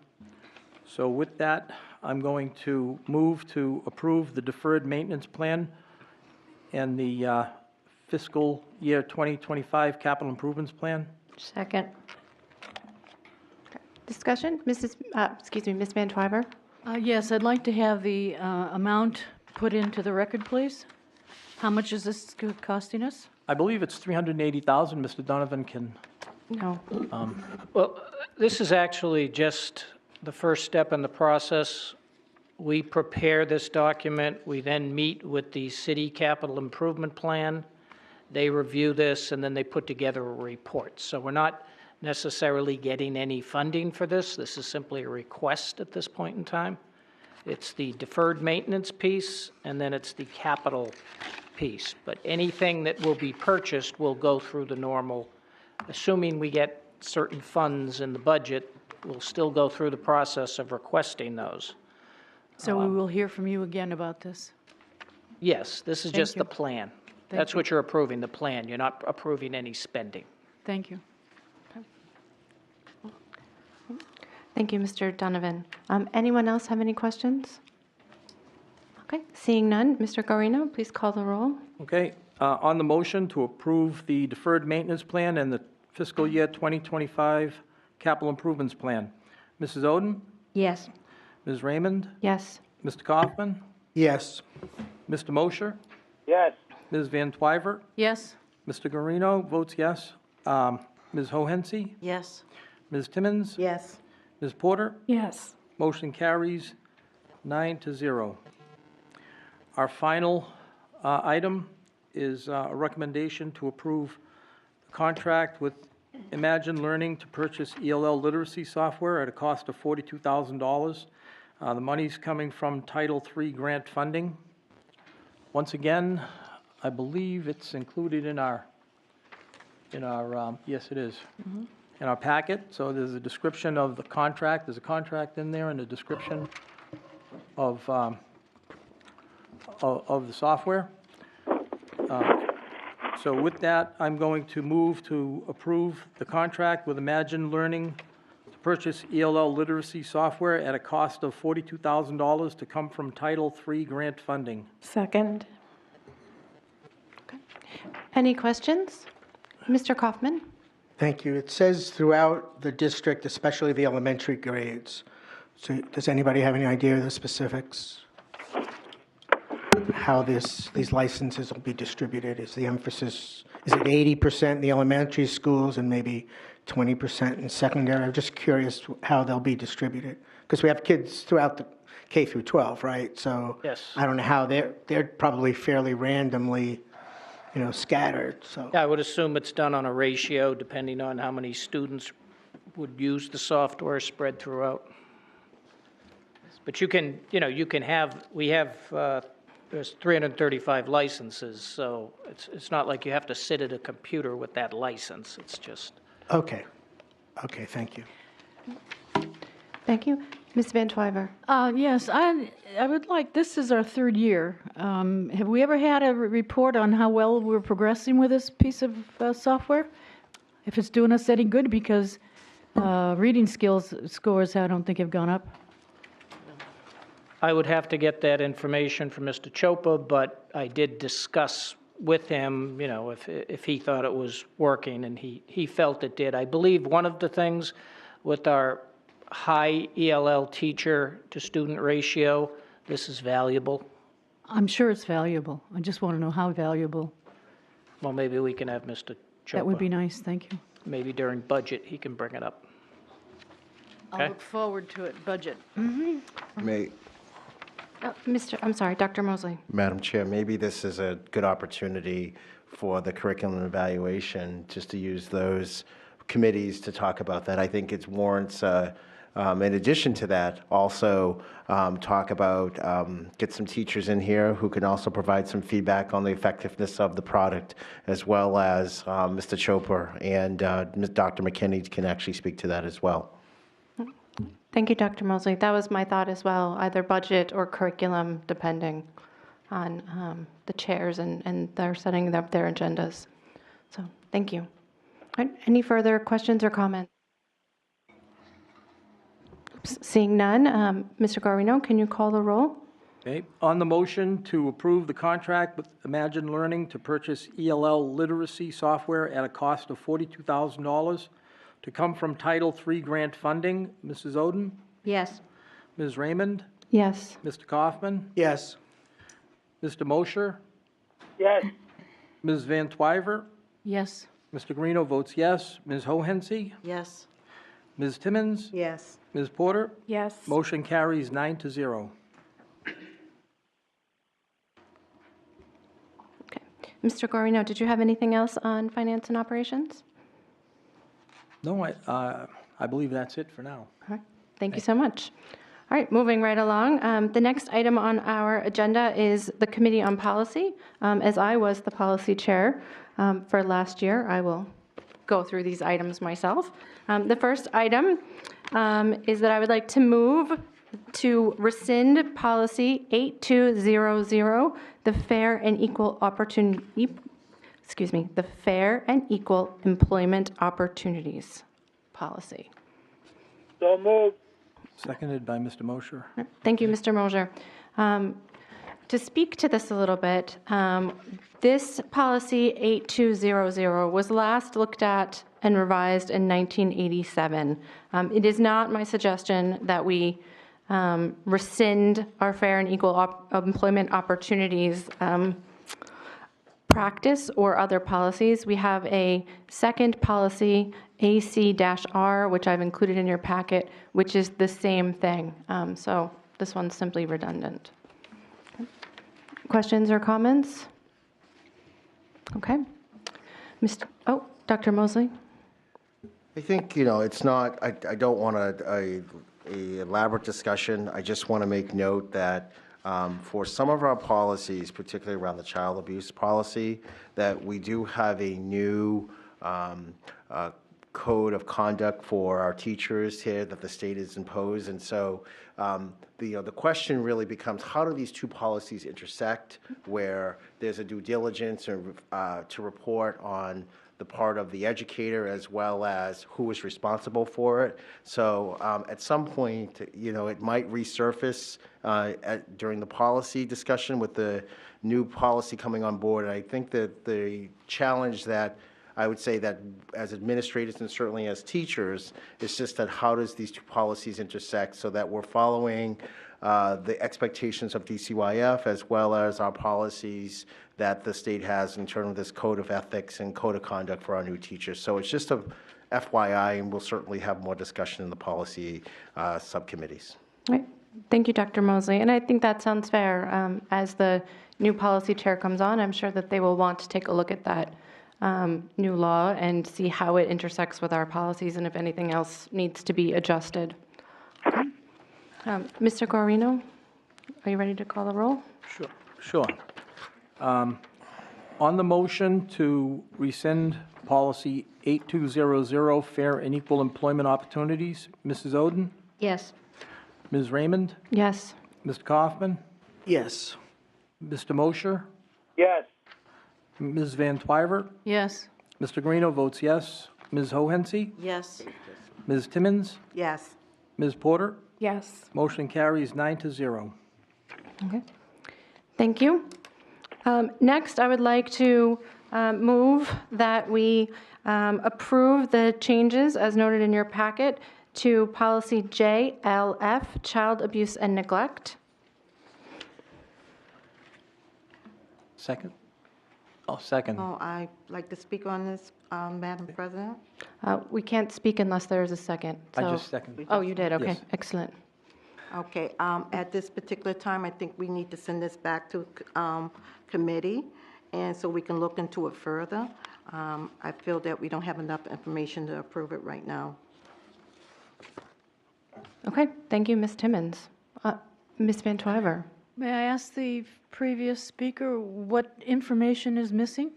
So with that, I'm going to move to approve the deferred maintenance plan and the fiscal year 2025 capital improvements plan. Second. Discussion? Ms. Van Twyver? Yes, I'd like to have the amount put into the record, please. How much is this costing us? I believe it's 380,000. Mr. Donovan can, No. Well, this is actually just the first step in the process. We prepare this document, we then meet with the city capital improvement plan. They review this, and then they put together a report. So we're not necessarily getting any funding for this. This is simply a request at this point in time. It's the deferred maintenance piece, and then it's the capital piece. But anything that will be purchased will go through the normal, assuming we get certain funds in the budget, we'll still go through the process of requesting those. So we will hear from you again about this. Yes, this is Thank just you. the plan. Thank That's you. what you're approving, the plan. You're not approving any spending. Thank you. Thank you, Mr. Donovan. Anyone else have any questions? Okay, seeing none, Mr. Guarino, please call the roll. okay, on the motion to approve the deferred maintenance plan and the fiscal year 2025 capital improvements plan. Mrs. Oden? Yes. Ms. Raymond? Yes. Mr. Kaufman? Yes. Mr. Mosher? Yes. Ms. Van Twyver? Yes? Mr. Guarino votes yes. Ms. Hohensie? Yes. Ms. Timmons? Yes. Ms. Porter? Yes. Motion carries 9-0. Our final item is a recommendation to approve a contract with Imagine Learning to purchase ELL literacy software at a cost of $42,000. The money's coming from Title III grant funding. Once again, I believe it's included in our, yes, it is, in our packet. So there's a description of the contract. There's a contract in there and a description of the software. So with that, I'm going to move to approve the contract with Imagine Learning to purchase ELL literacy software at a cost of $42,000 to come from Title III grant funding. Second. Any questions? Mr. Kaufman? Thank you. It says throughout the district, especially the elementary grades. So does anybody have any idea of the specifics? How these licenses will be distributed? Is the emphasis, is it 80% in the elementary schools and maybe 20% in secondary? I'm just curious how they'll be distributed. Because we have kids throughout the K through 12, right? So Yes. I don't know how they're probably fairly randomly, scattered, so. Yeah, I would assume it's done on a ratio depending on how many students would use the software spread throughout. But you can have, there's 335 licenses, so it's not like you have to sit at a computer with that license. It's just. Okay, thank you. Thank you. Ms. Van Twyver? Yes, I would like, this is our third year. Have we ever had a report on how well we're progressing with this piece of software? If it's doing us any good, because reading scores, I don't think have gone up. I would have to get that information from Mr. Chopa, but I did discuss with him, if he thought it was working, and he felt it did. I believe one of the things with our high ELL teacher-to-student ratio, this is valuable. I'm sure it's valuable. I just want to know how valuable. Well, maybe we can have Mr. Chopa. That would be nice, thank you. Maybe during budget, he can bring it up. Okay. I'll look forward to it, budget. I'm sorry, Dr. Moseley. Madam Chair, maybe this is a good opportunity for the curriculum and evaluation, just to use those committees to talk about that. I think it warrants, in addition to that, also talk about, get some teachers in here who can also provide some feedback on the effectiveness of the product, as well as Mr. Chopra and Dr. McKinney can actually speak to that as well. Thank you, Dr. Moseley. That was my thought as well, either budget or curriculum, depending on the chairs and they're setting up their agendas. So, thank you. All right, any further questions or comments? Seeing none, Mr. Guarino, can you call the roll? Okay, on the motion to approve the contract with Imagine Learning to purchase ELL literacy software at a cost of $42,000 to come from Title III grant funding, Mrs. Oden, Yes. Ms. Raymond, Yes. Mr. Kaufman, Yes. Mr. Mosher, Yes. Ms. Van Twyver, Yes. Mr. Guarino votes yes, Ms. Hohensie, Yes. Ms. Timmons, Yes. Ms. Porter, Yes. motion carries 9-0. Okay. Mr. Guarino, did you have anything else on finance and operations? No, I believe that's it for now. All right. Thank you so much. All right, moving right along. The next item on our agenda is the Committee on Policy. As I was the policy chair for last year, I will go through these items myself. The first item is that I would like to move to rescind policy 8200, the fair and equal opportunity, the fair and equal employment opportunities policy. So moved. Seconded by Mr. Mosher. Thank you, Mr. Mosher. To speak to this a little bit, this policy 8200 was last looked at and revised in 1987. It is not my suggestion that we rescind our fair and equal employment opportunities practice or other policies. We have a second policy, AC-R, which I've included in your packet, which is the same thing. So this one's simply redundant. Questions or comments? Okay. Dr. Moseley? I think, it's not, I don't want a elaborate discussion. I just want to make note that for some of our policies, particularly around the child abuse policy, that we do have a new code of conduct for our teachers here that the state has imposed. And so the question really becomes, how do these two policies intersect, where there's a due diligence to report on the part of the educator as well as who is responsible for it. So at some point, it might resurface during the policy discussion with the new policy coming on board. And I think that the challenge that I would say that as administrators and certainly as teachers, it's just that how does these two policies intersect so that we're following the expectations of DCYF as well as our policies that the state has in terms of this code of ethics and code of conduct for our new teachers. So it's just a FYI, and we'll certainly have more discussion in the policy subcommittees. All right. Thank you, Dr. Moseley. And I think that sounds fair. As the new policy chair comes on, I'm sure that they will want to take a look at that new law and see how it intersects with our policies and if anything else needs to be adjusted. Okay. Mr. Guarino, are you ready to call the roll? Sure. On the motion to rescind policy 8200, fair and equal employment opportunities, Mrs. Oden, Yes. Ms. Raymond, Yes. Mr. Kaufman, Yes. Mr. Mosher, Yes. Ms. Van Twyver, Yes. Mr. Guarino votes yes, Ms. Hohensie, Yes. Ms. Timmons, Yes. Ms. Porter, Yes. motion carries 9-0. Okay. Thank you. Next, I would like to move that we approve the changes as noted in your packet to policy JLF, child abuse and neglect. Second? Oh, second. Oh, I'd like to speak on this, Madam President. We can't speak unless there is a second. I so- just second. Oh, you did? Okay, Yes. excellent. Okay, at this particular time, I think we need to send this back to committee, and so we can look into it further. I feel that we don't have enough information to approve it right now. Okay, thank you, Ms. Timmons. Ms. Van Twyver? May I ask the previous speaker what information is missing?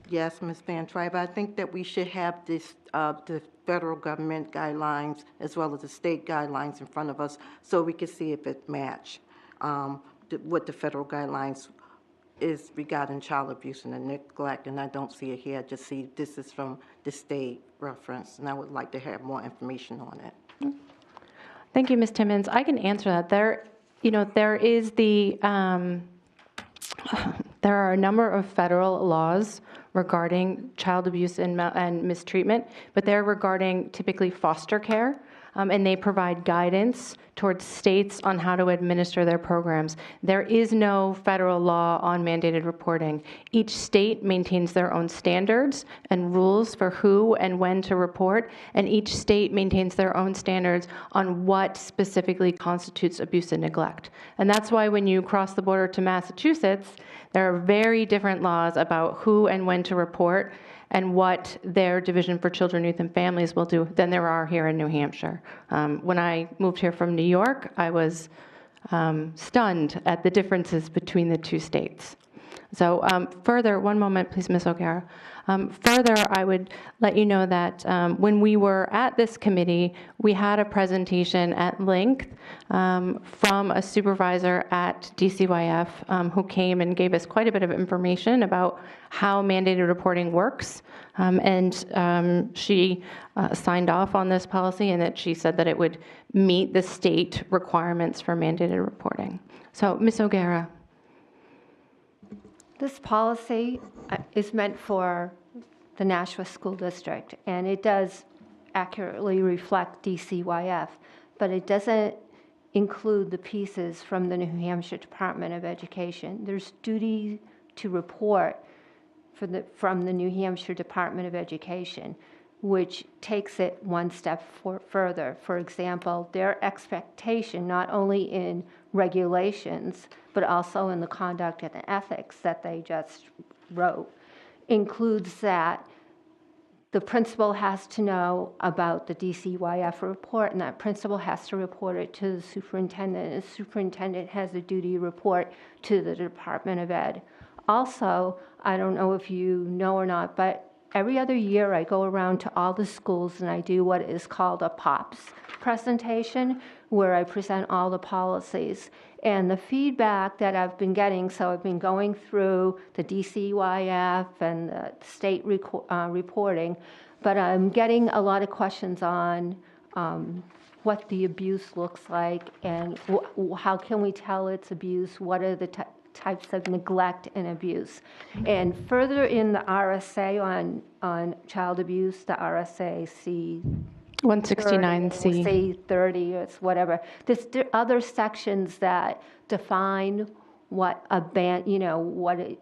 Yes, Ms. Van Twyver, I think that we should have this, the federal government guidelines as well as the state guidelines in front of us so we can see if it match what the federal guidelines is regarding child abuse and neglect, and I don't see it here. I just see this is from the state reference, and I would like to have more information on it. Thank you, Ms. Timmons. I can answer that. There there is there are a number of federal laws regarding child abuse and mistreatment, but they're regarding typically foster care, and they provide guidance towards states on how to administer their programs. There is no federal law on mandated reporting. Each state maintains their own standards and rules for who and when to report, and each state maintains their own standards on what specifically constitutes abuse and neglect. And that's why when you cross the border to Massachusetts, there are very different laws about who and when to report and what their Division for Children, Youth, and Families will do than there are here in New Hampshire. When I moved here from New York, I was stunned at the differences between the two states. So further, one moment, please, Ms. O'Gara. Further, I would let you know that when we were at this committee, we had a presentation at length from a supervisor at DCYF who came and gave us quite a bit of information about how mandated reporting works. She signed off on this policy, and that she said that it would meet the state requirements for mandated reporting. So, Ms. O'Gara. This policy is meant for the Nashua School District, and it does accurately reflect DCYF, but it doesn't include the pieces from the New Hampshire Department of Education. There's duty to report from the New Hampshire Department of Education, which takes it one step further. For example, their expectation, not only in regulations, but also in the conduct and ethics that they just wrote, includes that the principal has to know about the DCYF report, and that principal has to report it to the superintendent, and the superintendent has a duty to report to the Department of Ed. Also, I don't know if you know or not, but every other year I go around to all the schools and I do what is called a POPS presentation, where I present all the policies. And the feedback that I've been getting, so I've been going through the DCYF and the state reporting, but I'm getting a lot of questions on what the abuse looks like and how can we tell it's abuse, what are the types of neglect and abuse. And further in the RSA on child abuse, the RSA C 169C. Say 30 or whatever. There's other sections that define what what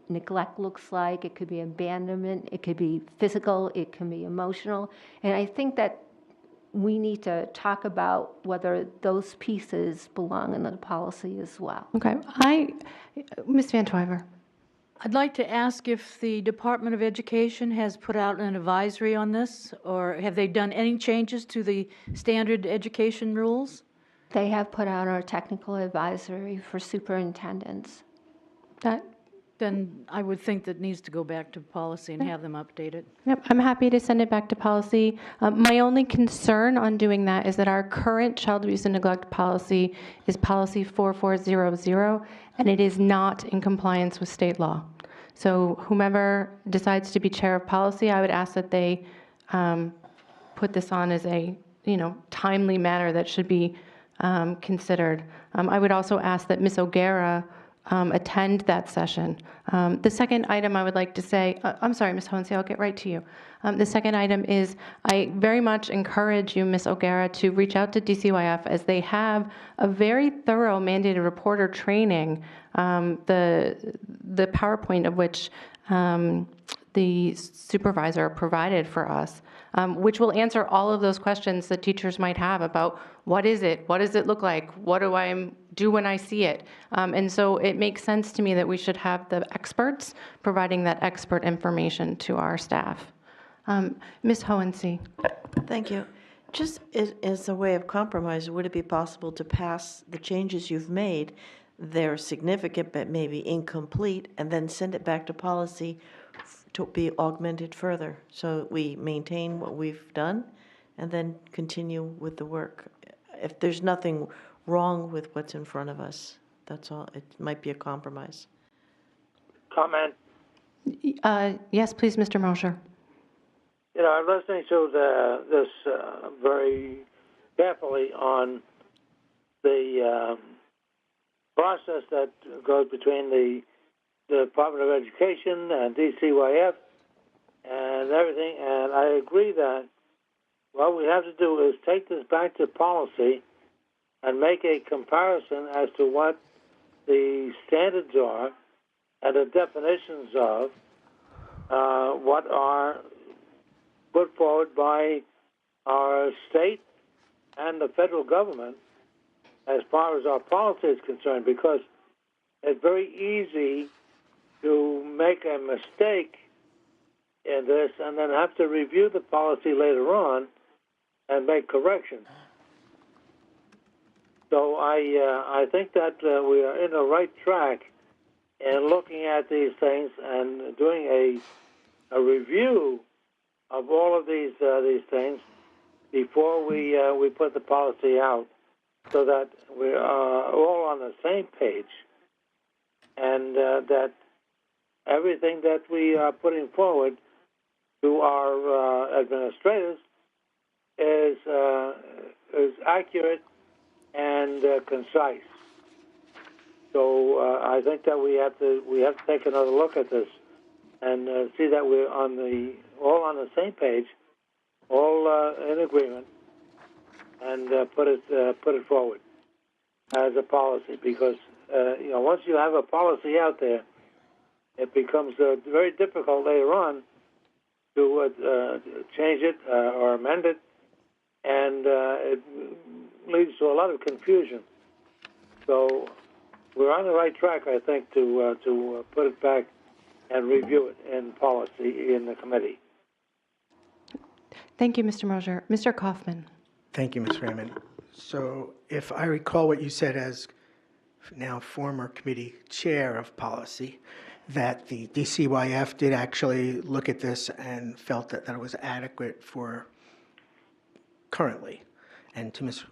neglect looks like. It could be abandonment, it could be physical, it can be emotional. And I think that we need to talk about whether those pieces belong in the policy as well. Okay. Ms. Van Twyver. I'd like to ask if the Department of Education has put out an advisory on this, or have they done any changes to the standard education rules? They have put out our technical advisory for superintendents. Then I would think that needs to go back to policy and have them updated. Yep, I'm happy to send it back to policy. My only concern on doing that is that our current child abuse and neglect policy is policy 4400, and it is not in compliance with state law. So whomever decides to be chair of policy, I would ask that they put this on as a timely matter that should be considered. I would also ask that Ms. O'Gara attend that session. The second item I would like to say, I'm sorry, Ms. Hohensee, I'll get right to you. The second item is I very much encourage you, Ms. O'Gara, to reach out to DCYF as they have a very thorough mandated reporter training, the PowerPoint of which the supervisor provided for us, which will answer all of those questions that teachers might have about what is it look like, what do I do when I see it. And so it makes sense to me that we should have the experts providing that expert information to our staff. Ms. Hohensee. Thank you. Just as a way of compromise, would it be possible to pass the changes you've made? They're significant but maybe incomplete, and then send it back to policy to be augmented further, so we maintain what we've done and then continue with the work. If there's nothing wrong with what's in front of us, that's all. It might be a compromise. Comment? Yes, please, Mr. Mosher. I'm listening to this very carefully on the process that goes between the Department of Education and DCYF and everything. And I agree that what we have to do is take this back to policy and make a comparison as to what the standards are and the definitions of what are put forward by our state and the federal government as far as our policy is concerned, because it's very easy to make a mistake in this and then have to review the policy later on and make corrections. So I think that we are in the right track in looking at these things and doing a review of all of these things before we put the policy out, so that we are all on the same page, and that everything that we are putting forward to our administrators is accurate and concise. So I think that we have to take another look at this and see that we're all on the same page, all in agreement, and put it forward as a policy. Because once you have a policy out there, it becomes very difficult later on to change it or amend it, and it leads to a lot of confusion. So we're on the right track, I think, to put it back and review it in policy in the committee. Thank you, Mr. Mosier. Mr. Kaufman. Thank you, Ms. Raymond. So if I recall what you said as now former committee chair of policy, that the DCYF did actually look at this and felt that it was adequate for currently. And to Ms.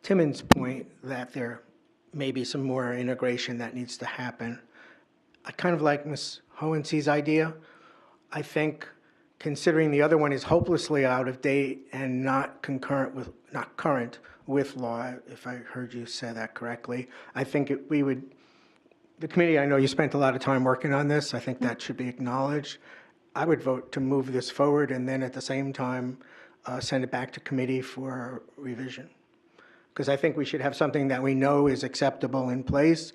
Timmons' point that there may be some more integration that needs to happen, I kind of like Ms. Hohensy's idea. I think considering the other one is hopelessly out of date and not current with law, if I heard you say that correctly, I think the committee, I know you spent a lot of time working on this. I think that should be acknowledged. I would vote to move this forward and then at the same time send it back to committee for revision. Because I think we should have something that we know is acceptable in place,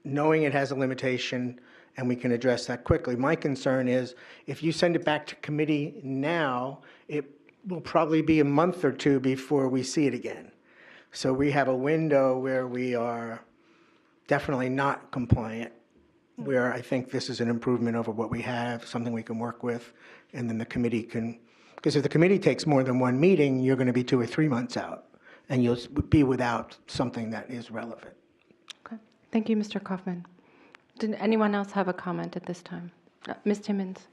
knowing it has a limitation, and we can address that quickly. My concern is if you send it back to committee now, it will probably be a month or two before we see it again. So we have a window where we are definitely not compliant, where I think this is an improvement over what we have, something we can work with, and then the committee can, because if the committee takes more than one meeting, you're going to be 2 or 3 months out, and you'll be without something that is relevant. Okay. Thank you, Mr. Kaufman. Did anyone else have a comment at this time? Ms. Timmons.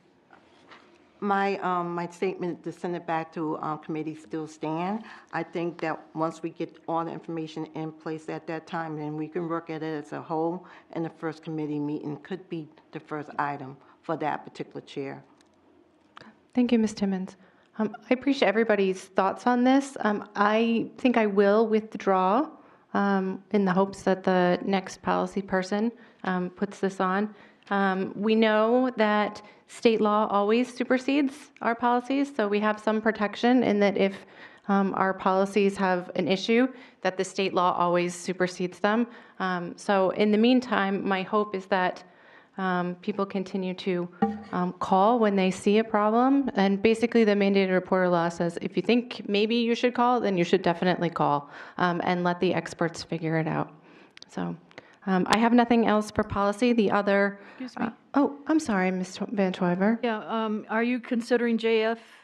My statement to send it back to committee still stand. I think that once we get all the information in place at that time, then we can work at it as a whole, and the first committee meeting could be the first item for that particular chair. Thank you, Ms. Timmons. I appreciate everybody's thoughts on this. I think I will withdraw in the hopes that the next policy person puts this on. We know that state law always supersedes our policies, so we have some protection in that if our policies have an issue, that the state law always supersedes them. So in the meantime, my hope is that people continue to call when they see a problem. And basically the mandated reporter law says if you think maybe you should call, then you should definitely call and let the experts figure it out. So I have nothing else for policy. The other... Excuse me. Oh, I'm sorry, Ms. Van Twyver. Yeah, are you considering JLF-R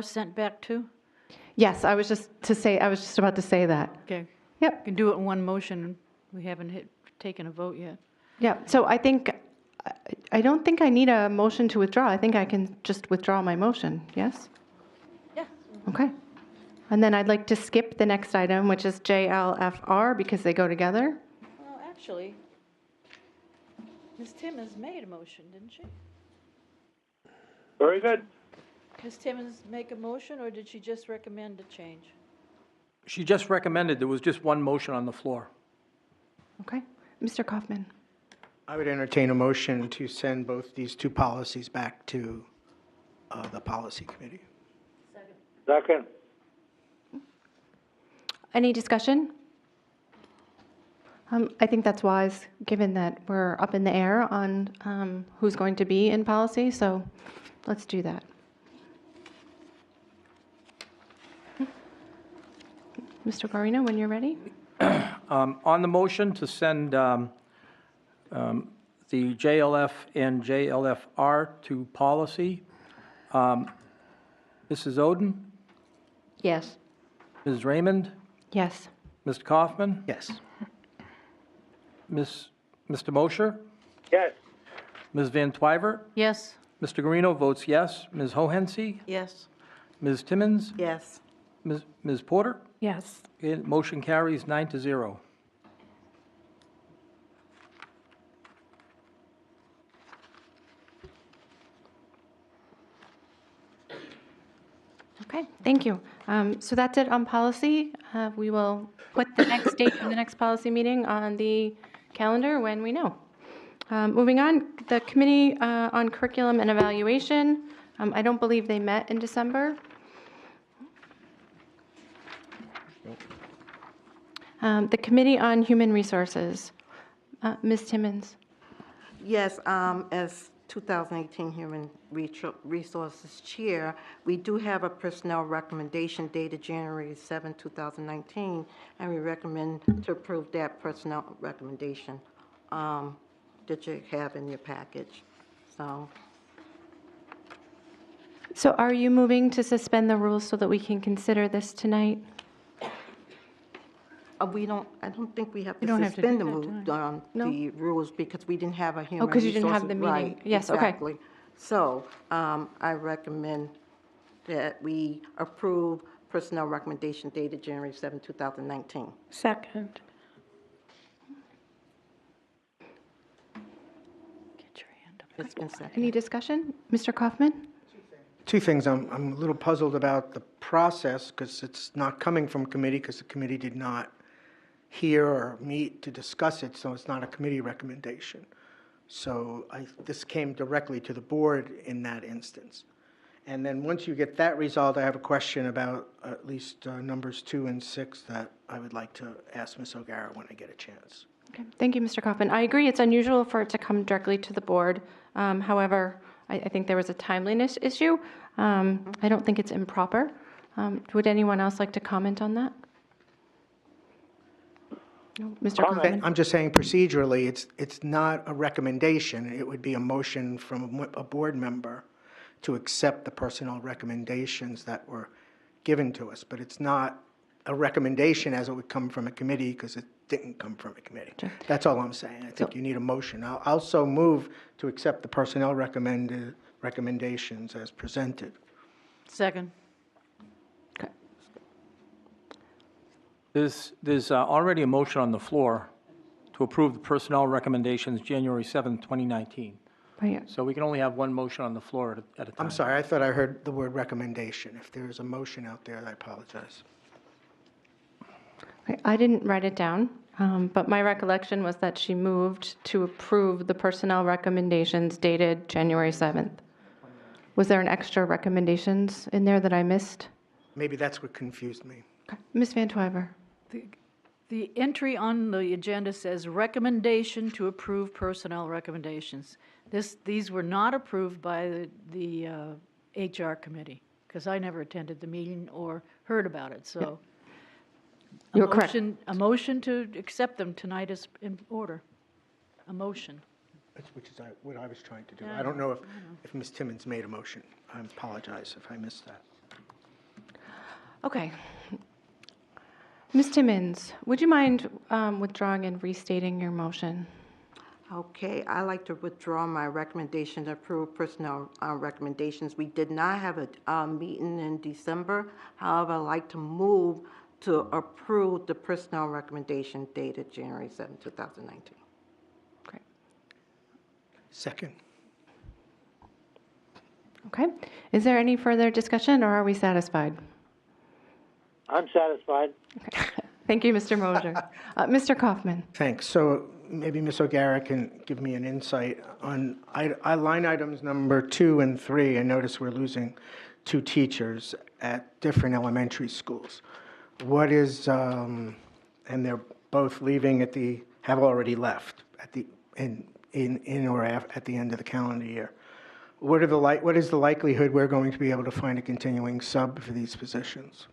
sent back to? Yes, I was just about to say that. Okay. Yep. You can do it in one motion. We haven't taken a vote yet. Yeah, so I don't think I need a motion to withdraw. I think I can just withdraw my motion, yes? Yeah. Okay. And then I'd like to skip the next item, which is JLFR, because they go together. Well, actually, Ms. Timmons made a motion, didn't she? Very good. Ms. Timmons make a motion, or did she just recommend a change? She just recommended, there was just one motion on the floor. Okay. Mr. Kaufman? I would entertain a motion to send both these two policies back to the policy committee. Second. Any discussion? I think that's wise, given that we're up in the air on who's going to be in policy, so let's do that. Mr. Guarino, when you're ready. On the motion to send the JLF and JLFR to policy, Mrs. Oden, Yes. Ms. Raymond, Yes. Mr. Kaufman, Yes. Mr. Mosher, Yes. Ms. Van Twyver, Yes. Mr. Guarino votes yes, Ms. Hohensie, Yes. Ms. Timmons, Yes. Ms. Porter, Yes. and motion carries 9-0. Okay, thank you. So that's it on policy. We will put the next date of the next policy meeting on the calendar when we know. Moving on, the Committee on Curriculum and Evaluation. I don't believe they met in December. The Committee on Human Resources. Ms. Timmons. Yes, as 2018 Human Resources Chair, we do have a personnel recommendation dated January 7, 2019, and we recommend to approve that personnel recommendation that you have in your package. So are you moving to suspend the rules so that we can consider this tonight? I don't think we have You to don't have to suspend do the that tonight. No? the rules because we didn't have a human because you didn't have the resources- meeting. Right, Yes, okay. exactly. So I recommend that we approve personnel recommendation dated January 7, 2019. Second. It's been seconded. Any discussion? Mr. Kaufman? Two things. I'm a little puzzled about the process because it's not coming from committee because the committee did not hear or meet to discuss it, so it's not a committee recommendation. So this came directly to the board in that instance. And then once you get that resolved, I have a question about at least numbers 2 and 6 that I would like to ask Ms. O'Gara when I get a chance. Okay. Thank you, Mr. Kaufman. I agree, it's unusual for it to come directly to the board. However, I think there was a timeliness issue. I don't think it's improper. Would anyone else like to comment on that? No, Mr. Kaufman? I'm just saying procedurally, it's not a recommendation. It would be a motion from a board member to accept the personnel recommendations that were given to us. But it's not a recommendation as it would come from a committee because it didn't come from a committee. Sure. That's all I'm saying. I think you need a motion. I'll also move to accept the personnel recommendations as presented. Second. Okay. There's already a motion on the floor to approve the personnel recommendations January 7th, 2019. Right. So we can only have one motion on the floor at a time. I'm sorry, I thought I heard the word recommendation. If there's a motion out there, I apologize. Okay, I didn't write it down, but my recollection was that she moved to approve the personnel recommendations dated January 7th. Was there an extra recommendations in there that I missed? Maybe that's what confused me. Okay. Ms. Van Twyver? The entry on the agenda says recommendation to approve personnel recommendations. These were not approved by the HR committee, because I never attended the meeting or heard about it, so. You're correct. A motion to accept them tonight is in order. A motion. Which is what I was trying to do. Yeah, I don't know if Ms. Timmons made a motion. I apologize if I missed that. Okay. Ms. Timmons, would you mind withdrawing and restating your motion? Okay, I'd like to withdraw my recommendation to approve personnel recommendations. We did not have a meeting in December. However, I'd like to move to approve the personnel recommendation dated January 7, 2019. Great. Second. Okay. Is there any further discussion, or are we satisfied? I'm satisfied. Thank you, Mr. Mosier. Mr. Kaufman? Thanks. So maybe Ms. O'Gara can give me an insight on line items number 2 and 3. I notice we're losing 2 teachers at different elementary schools. What is, and they're both leaving have already left at the end of the calendar year. What is the likelihood we're going to be able to find a continuing sub for these positions?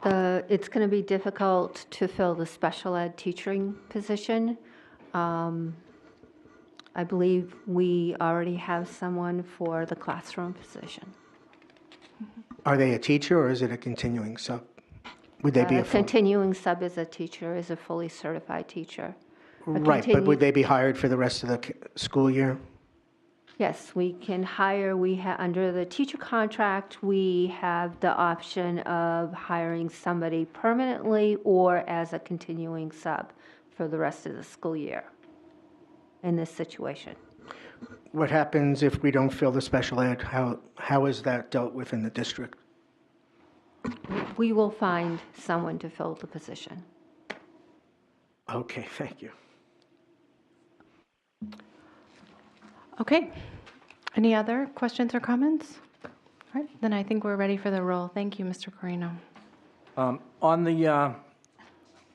It's going to be difficult to fill the special ed teaching position. I believe we already have someone for the classroom position. Are they a teacher or is it a continuing sub? Would they be a continuing sub is a teacher, is a fully certified teacher. Right, but would they be hired for the rest of the school year? Yes, we can hire, under the teacher contract, we have the option of hiring somebody permanently or as a continuing sub for the rest of the school year in this situation. What happens if we don't fill the special ed? How is that dealt with in the district? We will find someone to fill the position. Okay, thank you. Okay. Any other questions or comments? All right, then I think we're ready for the roll. Thank you, Mr. Corino. On the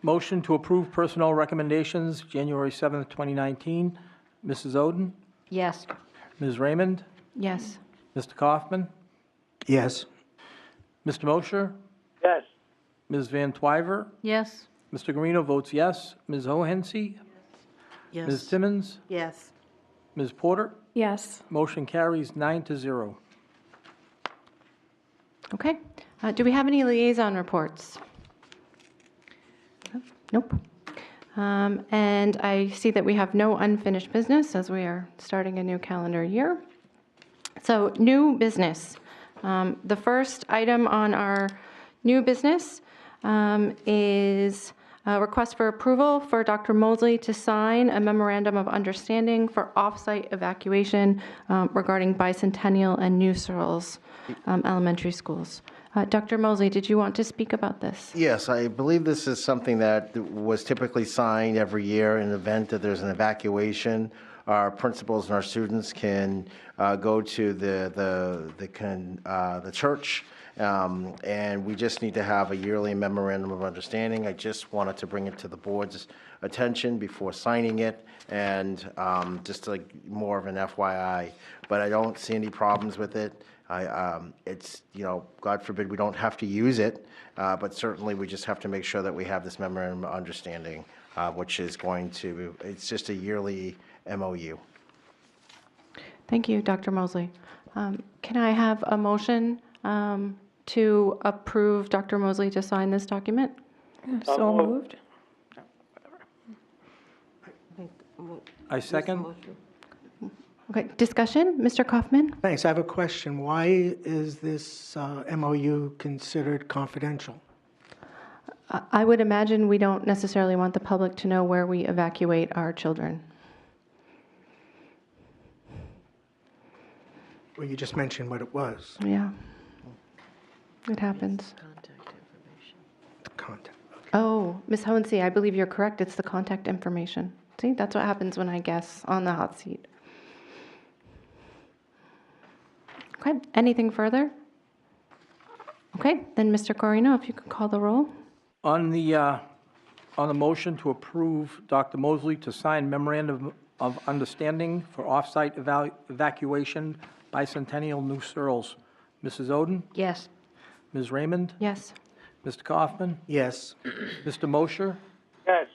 motion to approve personnel recommendations, January 7th, 2019, Mrs. Oden, Yes. Ms. Raymond, Yes. Mr. Kaufman, Yes. Mr. Mosher, Yes. Ms. Van Twyver, Yes. Mr. Guarino votes yes, Ms. O'Hensy, Yes. Ms. Timmons, Yes. Ms. Porter, Yes. motion carries 9-0. Okay. Do we have any liaison reports? Nope. And I see that we have no unfinished business as we are starting a new calendar year. So new business. The first item on our new business is a request for approval for Dr. Moseley to sign a memorandum of understanding for off-site evacuation regarding Bicentennial and New Surles elementary schools. Dr. Moseley, did you want to speak about this? Yes, I believe this is something that was typically signed every year in the event that there's an evacuation. Our principals and our students can go to the church, and we just need to have a yearly memorandum of understanding. I just wanted to bring it to the board's attention before signing it, and just like more of an FYI. But I don't see any problems with it. It's, God forbid we don't have to use it, but certainly we just have to make sure that we have this memorandum of understanding, which is it's just a yearly MOU. Thank you, Dr. Moseley. Can I have a motion to approve Dr. Moseley to sign this document? So moved. I second. Okay, discussion? Mr. Kaufman? Thanks. I have a question. Why is this MOU considered confidential? I would imagine we don't necessarily want the public to know where we evacuate our children. Well, you just mentioned what it was. Yeah. It happens. The contact. Oh, Ms. Hohensee, I believe you're correct. It's the contact information. See, that's what happens when I guess on the hot seat. Okay, anything further? Okay, then Mr. Corino, if you could call the roll. On the motion to approve Dr. Moseley to sign memorandum of understanding for off-site evacuation Bicentennial New Surles, Mrs. Oden, Yes. Ms. Raymond, Yes. Mr. Kaufman, Yes. Mr. Mosher, Yes.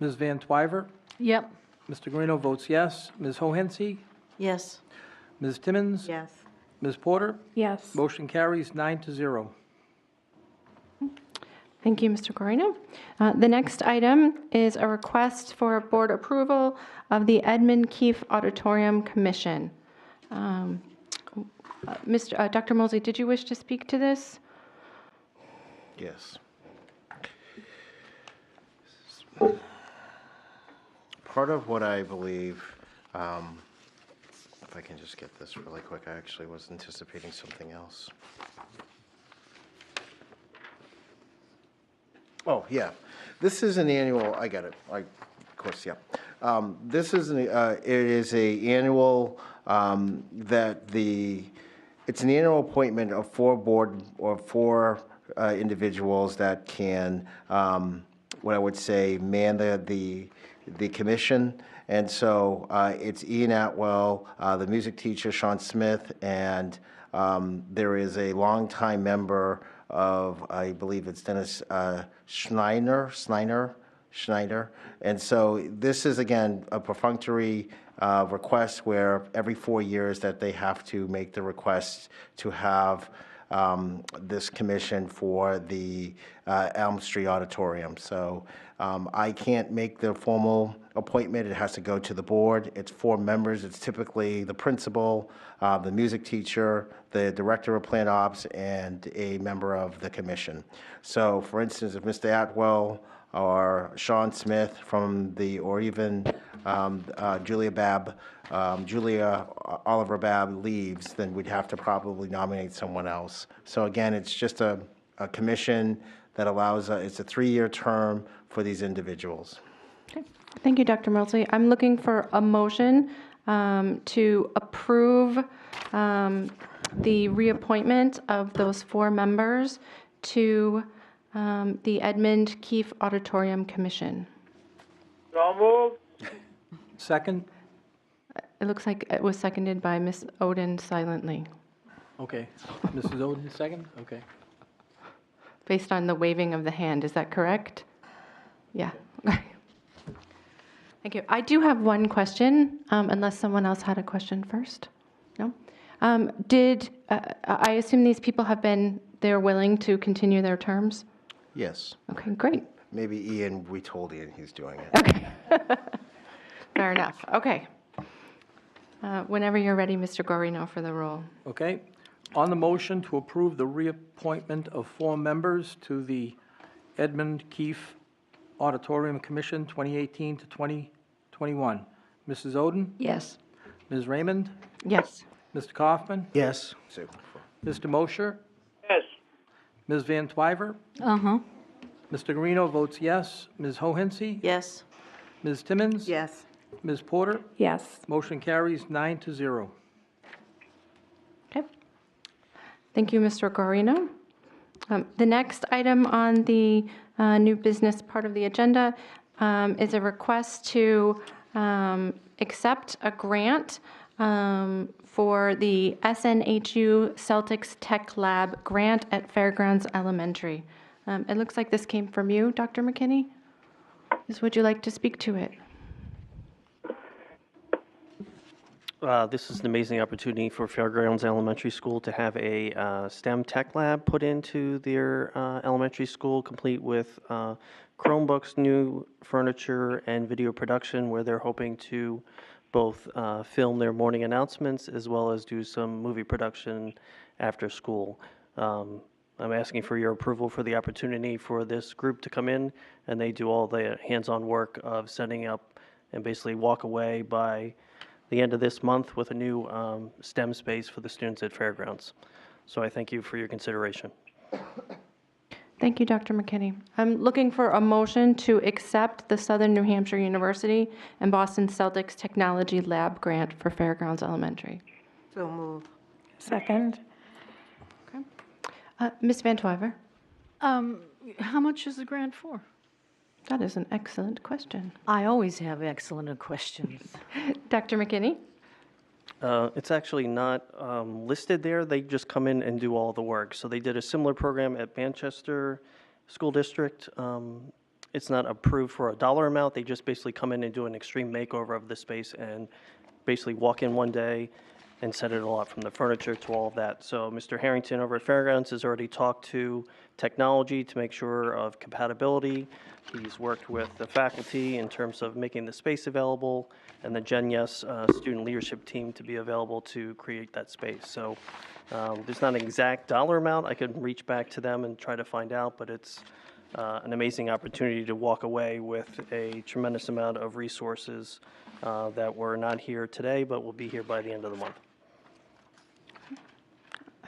Ms. Van Twyver, Yep. Mr. Guarino votes yes, Ms. O'Hensy, Yes. Ms. Timmons, Yes. Ms. Porter, Yes. motion carries 9-0. Thank you, Mr. Corino. The next item is a request for board approval of the Edmond Keefe Auditorium Commission. Dr. Moseley, did you wish to speak to this? Yes. Part of what I believe, if I can just get this really quick, I actually was anticipating something else. Oh, yeah. This is an annual, I get it, of course, yeah. This is, it is a annual, it's an annual appointment of four individuals that can, what I would say, man the commission. And so it's Ian Atwell, the music teacher, Sean Smith, and there is a longtime member of, I believe it's Dennis Schneider. And so this is, again, a perfunctory request where every 4 years that they have to make the request to have this commission for the Elm Street Auditorium. So I can't make the formal appointment. It has to go to the board. It's 4 members. It's typically the principal, the music teacher, the director of plant ops, and a member of the commission. So, for instance, if Mr. Atwell or Sean Smith or even Julia Oliver Babb leaves, then we'd have to probably nominate someone else. So again, it's just a commission that allows, it's a 3-year term for these individuals. Okay. Thank you, Dr. Moseley. I'm looking for a motion to approve the reappointment of those 4 members to the Edmond Keefe Auditorium Commission. So moved. Second? It looks like it was seconded by Ms. Oden silently, Okay. Mrs. Oden, second? Okay. based on the waving of the hand. Is that correct? Yeah. Thank you. I do have one question, unless someone else had a question first. No? I assume these people they're willing to continue their terms? Yes. Okay, great. Maybe Ian, we told Ian he's doing it. Okay. Fair enough. Okay. Whenever you're ready, Mr. Guarino, for the roll. Okay. On the motion to approve the reappointment of 4 members to the Edmond Keefe Auditorium Commission 2018 to 2021. Mrs. Oden? Yes. Ms. Raymond? Yes. Mr. Kaufman? Yes. Mr. Mosher? Yes. Ms. Van Twyver? Uh-huh. Mr. Guarino votes yes. Ms. Hohensie? Yes. Ms. Timmons? Yes. Ms. Porter? Yes. Motion carries 9-0. Okay. Thank you, Mr. Guarino. The next item on the new business part of the agenda is a request to accept a grant for the SNHU Celtics Tech Lab grant at Fairgrounds Elementary. It looks like this came from you, Dr. McKinney. Would you like to speak to it? This is an amazing opportunity for Fairgrounds Elementary School to have a STEM tech lab put into their elementary school, complete with Chromebooks, new furniture, and video production, where they're hoping to both film their morning announcements as well as do some movie production after school. I'm asking for your approval for the opportunity for this group to come in, and they do all the hands-on work of setting up and basically walk away by the end of this month with a new STEM space for the students at Fairgrounds. So I thank you for your consideration. Thank you, Dr. McKinney. I'm looking for a motion to accept the Southern New Hampshire University and Boston Celtics Technology Lab grant for Fairgrounds Elementary. So moved. Second. Ms. Van Twyver? How much is the grant for? That is an excellent question. I always have excellent questions. Dr. McKinney? It's actually not listed there. They just come in and do all the work. So they did a similar program at Manchester School District. It's not approved for a dollar amount. They just basically come in and do an extreme makeover of the space and basically walk in one day and set it all up from the furniture to all of that. So Mr. Harrington over at Fairgrounds has already talked to technology to make sure of compatibility. He's worked with the faculty in terms of making the space available, and the Gen Yes student leadership team to be available to create that space. So there's not an exact dollar amount. I could reach back to them and try to find out, but it's an amazing opportunity to walk away with a tremendous amount of resources that were not here today, but will be here by the end of the month.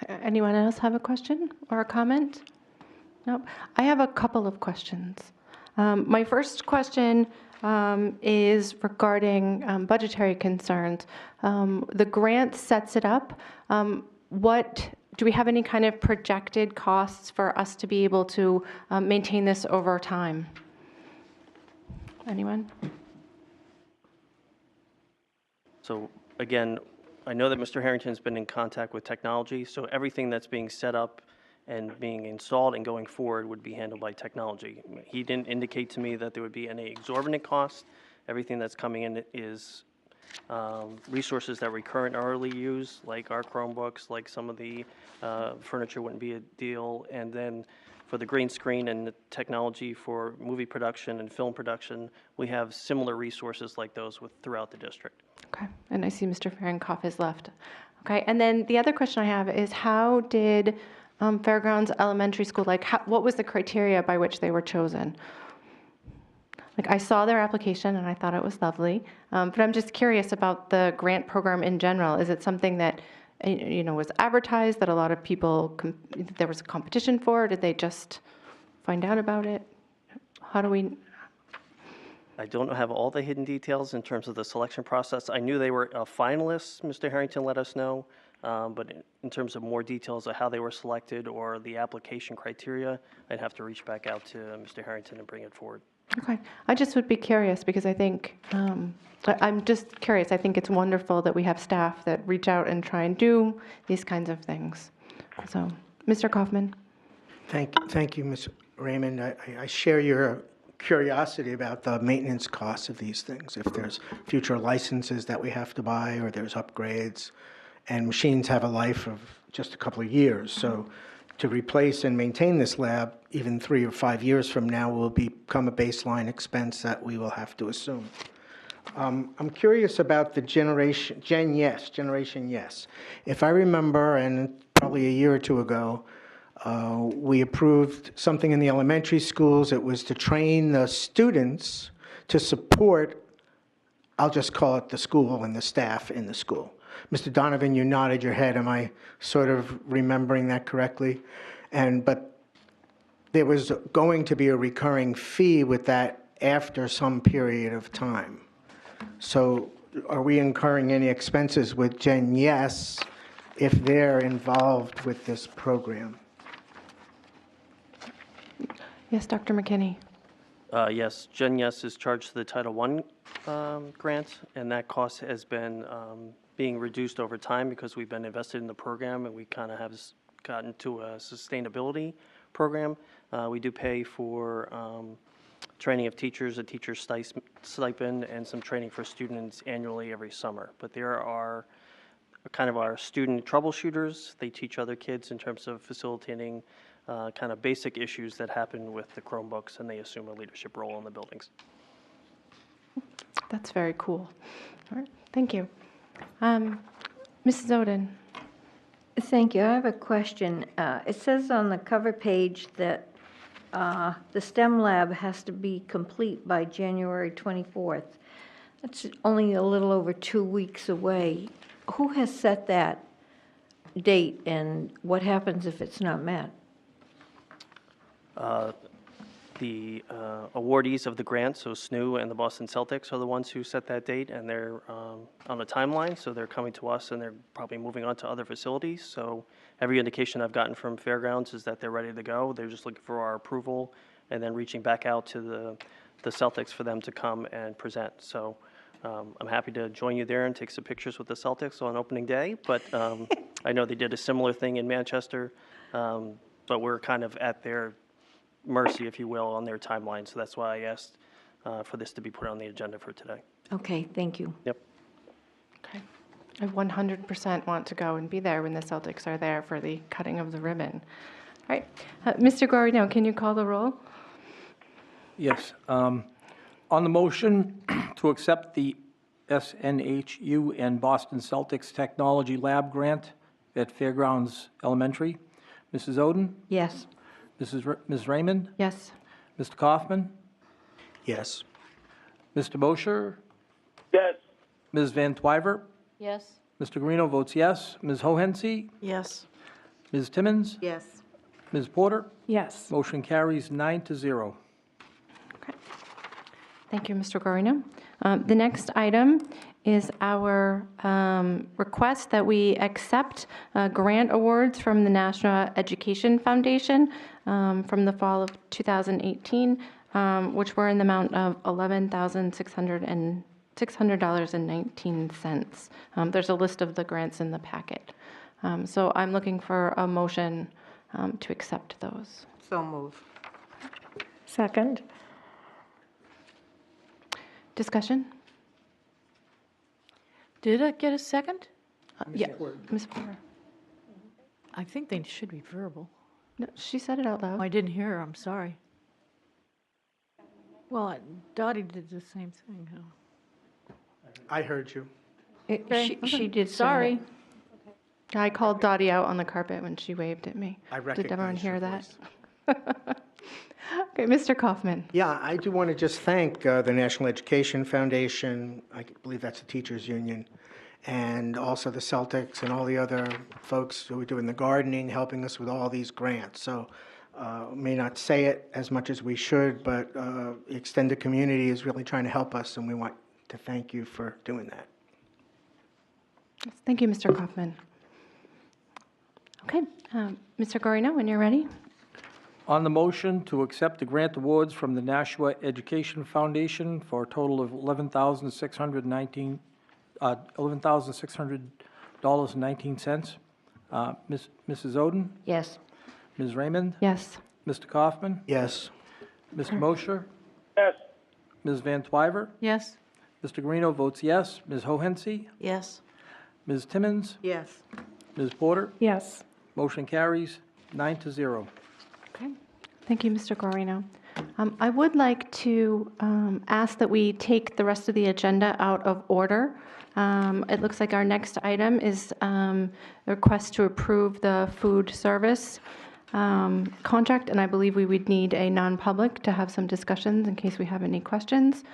Anyone else have a question or a comment? Nope. I have a couple of questions. My first question is regarding budgetary concerns. The grant sets it up. Do we have any kind of projected costs for us to be able to maintain this over time? Anyone? So again, I know that Mr. Harrington's been in contact with technology, so everything that's being set up and being installed and going forward would be handled by technology. He didn't indicate to me that there would be any exorbitant costs. Everything that's coming in is resources that we currently use, like our Chromebooks, like some of the furniture wouldn't be a deal. And then for the green screen and the technology for movie production and film production, we have similar resources like those throughout the district. Okay, and I see Mr. Fahrenkopf has left. Okay, and then the other question I have is how did Fairgrounds Elementary School, what was the criteria by which they were chosen? Like, I saw their application and I thought it was lovely, but I'm just curious about the grant program in general. Is it something that, was advertised, that a lot of people, there was a competition for? Or did they just find out about it? How do we? I don't have all the hidden details in terms of the selection process. I knew they were finalists, Mr. Harrington let us know, but in terms of more details of how they were selected or the application criteria, I'd have to reach back out to Mr. Harrington and bring it forward. Okay, I just would be curious because I think, I'm just curious. I think it's wonderful that we have staff that reach out and try and do these kinds of things. So, Mr. Kaufman. Thank you, Ms. Raymond. I share your curiosity about the maintenance costs of these things. If there's future licenses that we have to buy or there's upgrades, and machines have a life of just a couple of years. So to replace and maintain this lab, even 3 or 5 years from now, will become a baseline expense that we will have to assume. I'm curious about the Generation Yes. If I remember, and probably a year or two ago, we approved something in the elementary schools. It was to train the students to support, I'll just call it the school and the staff in the school. Mr. Donovan, you nodded your head. Am I sort of remembering that correctly? But there was going to be a recurring fee with that after some period of time. So are we incurring any expenses with Gen Yes if they're involved with this program? Yes, Dr. McKinney. Yes, Gen Yes is charged to the Title I grant, and that cost has been being reduced over time because we've been invested in the program and we kind of have gotten to a sustainability program. We do pay for training of teachers, a teacher's stipend, and some training for students annually every summer. But there are kind of our student troubleshooters. They teach other kids in terms of facilitating kind of basic issues that happen with the Chromebooks, and they assume a leadership role in the buildings. That's very cool. All right, thank you. Mrs. Oden. Thank you. I have a question. It says on the cover page that the STEM lab has to be complete by January 24th. That's only a little over 2 weeks away. Who has set that date, and what happens if it's not met? The awardees of the grant, so Snhu and the Boston Celtics, are the ones who set that date, and they're on a timeline, so they're coming to us, and they're probably moving on to other facilities. So every indication I've gotten from Fairgrounds is that they're ready to go. They're just looking for our approval, and then reaching back out to the Celtics for them to come and present. So I'm happy to join you there and take some pictures with the Celtics on opening day, but I know they did a similar thing in Manchester, but we're kind of at their mercy, if you will, on their timeline. So that's why I asked for this to be put on the agenda for today. Okay, thank you. Yep. Okay. I 100% want to go and be there when the Celtics are there for the cutting of the ribbon. All right. Mr. Guarino, can you call the roll? Yes. On the motion to accept the SNHU and Boston Celtics Technology Lab Grant at Fairgrounds Elementary, Mrs. Oden? Yes. Ms. Raymond? Yes. Mr. Kaufman? Yes. Mr. Bosher? Yes. Ms. Van Twyver? Yes. Mr. Guarino votes yes. Ms. Hohensee? Yes. Ms. Timmons? Yes. Ms. Porter? Yes. Motion carries 9-0. Thank you, Mr. Guarino. The next item is our request that we accept grant awards from the Nashua Education Foundation from the fall of 2018, which were in the amount of $11,600.19. There's a list of the grants in the packet. So I'm looking for a motion to accept those. So move. Second. Discussion? Did it get a second? Yeah, Ms. Porter. I think they should be verbal. No, she said it out loud. I didn't hear her, I'm sorry. Well, Dottie did the same thing. Huh? I heard you. She did. Sorry. I called Dottie out on the carpet when she waved at me. I Did everyone recognize hear your that? voice. Okay, Mr. Kaufman. Yeah, I do want to just thank the National Education Foundation, I believe that's the teachers union, and also the Celtics and all the other folks who are doing the gardening, helping us with all these grants. So may not say it as much as we should, but the extended community is really trying to help us, and we want to thank you for doing that. Thank you, Mr. Kaufman. Okay, Mr. Guarino, when you're ready. On the motion to accept the grant awards from the Nashua Education Foundation for a total of $11,619, $11,600.19. Mrs. Oden? Yes. Ms. Raymond? Yes. Mr. Kaufman? Yes. Mr. Mosher? Yes. Ms. Van Twyver? Yes. Mr. Guarino votes yes. Ms. Hohensie? Yes. Ms. Timmons? Yes. Ms. Porter? Yes. Motion carries 9-0. Okay. Thank you, Mr. Guarino. I would like to ask that we take the rest of the agenda out of order. It looks like our next item is a request to approve the food service contract, and I believe we would need a non-public to have some discussions in case we have any questions.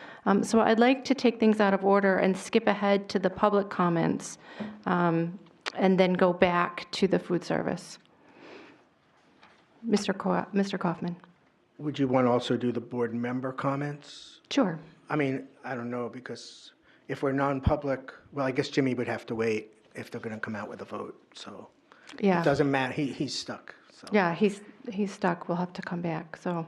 So I'd like to take things out of order and skip ahead to the public comments and then go back to the food service. Mr. Kaufman. Would you want to also do the board member comments? Sure. I mean, I don't know, because if we're non-public, well, I guess Jimmy would have to wait if they're going to come out with a vote, so. Yeah. It doesn't matter, he's stuck, so. Yeah, he's stuck. We'll have to come back, so.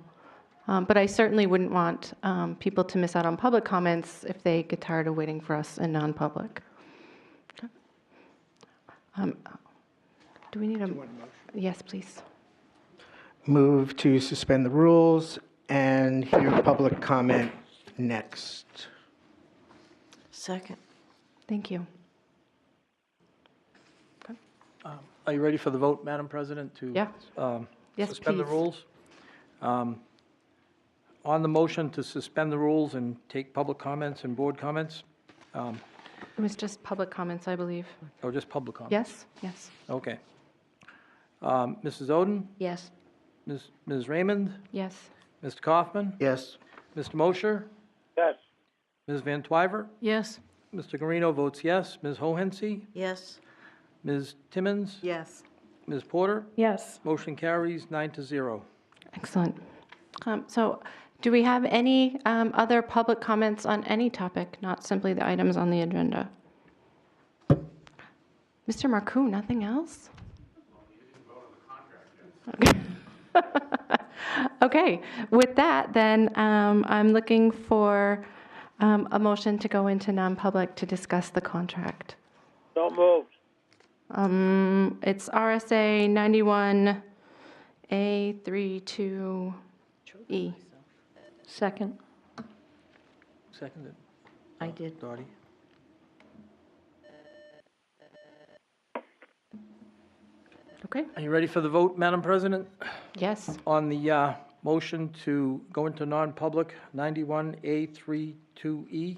But I certainly wouldn't want people to miss out on public comments if they get tired of waiting for us in non-public. Do we need a? Yes, please. Move to suspend the rules and hear public comment next. Second. Thank you. Are you ready for the vote, Madam President, to Yeah. Yes, suspend the please. rules? On the motion to suspend the rules and take public comments and board comments? It was just public comments, I believe. Or just public comments? Yes, yes. Okay. Mrs. Oden? Yes. Ms. Raymond? Yes. Mr. Kaufman? Yes. Mr. Mosher? Yes. Ms. Van Twyver? Yes. Mr. Guarino votes yes. Ms. Hohensie? Yes. Ms. Timmons? Yes. Ms. Porter? Yes. Motion carries 9-0. Excellent. So do we have any other public comments on any topic, not simply the items on the agenda? Mr. Marcoux, nothing else? Okay. Okay, with that, then I'm looking for a motion to go into non-public to discuss the contract. So moved. It's RSA 91A32E. Second. Seconded. I did. Dottie? Okay. Are you ready for the vote, Madam President? Yes. On the motion to go into non-public, 91A32E,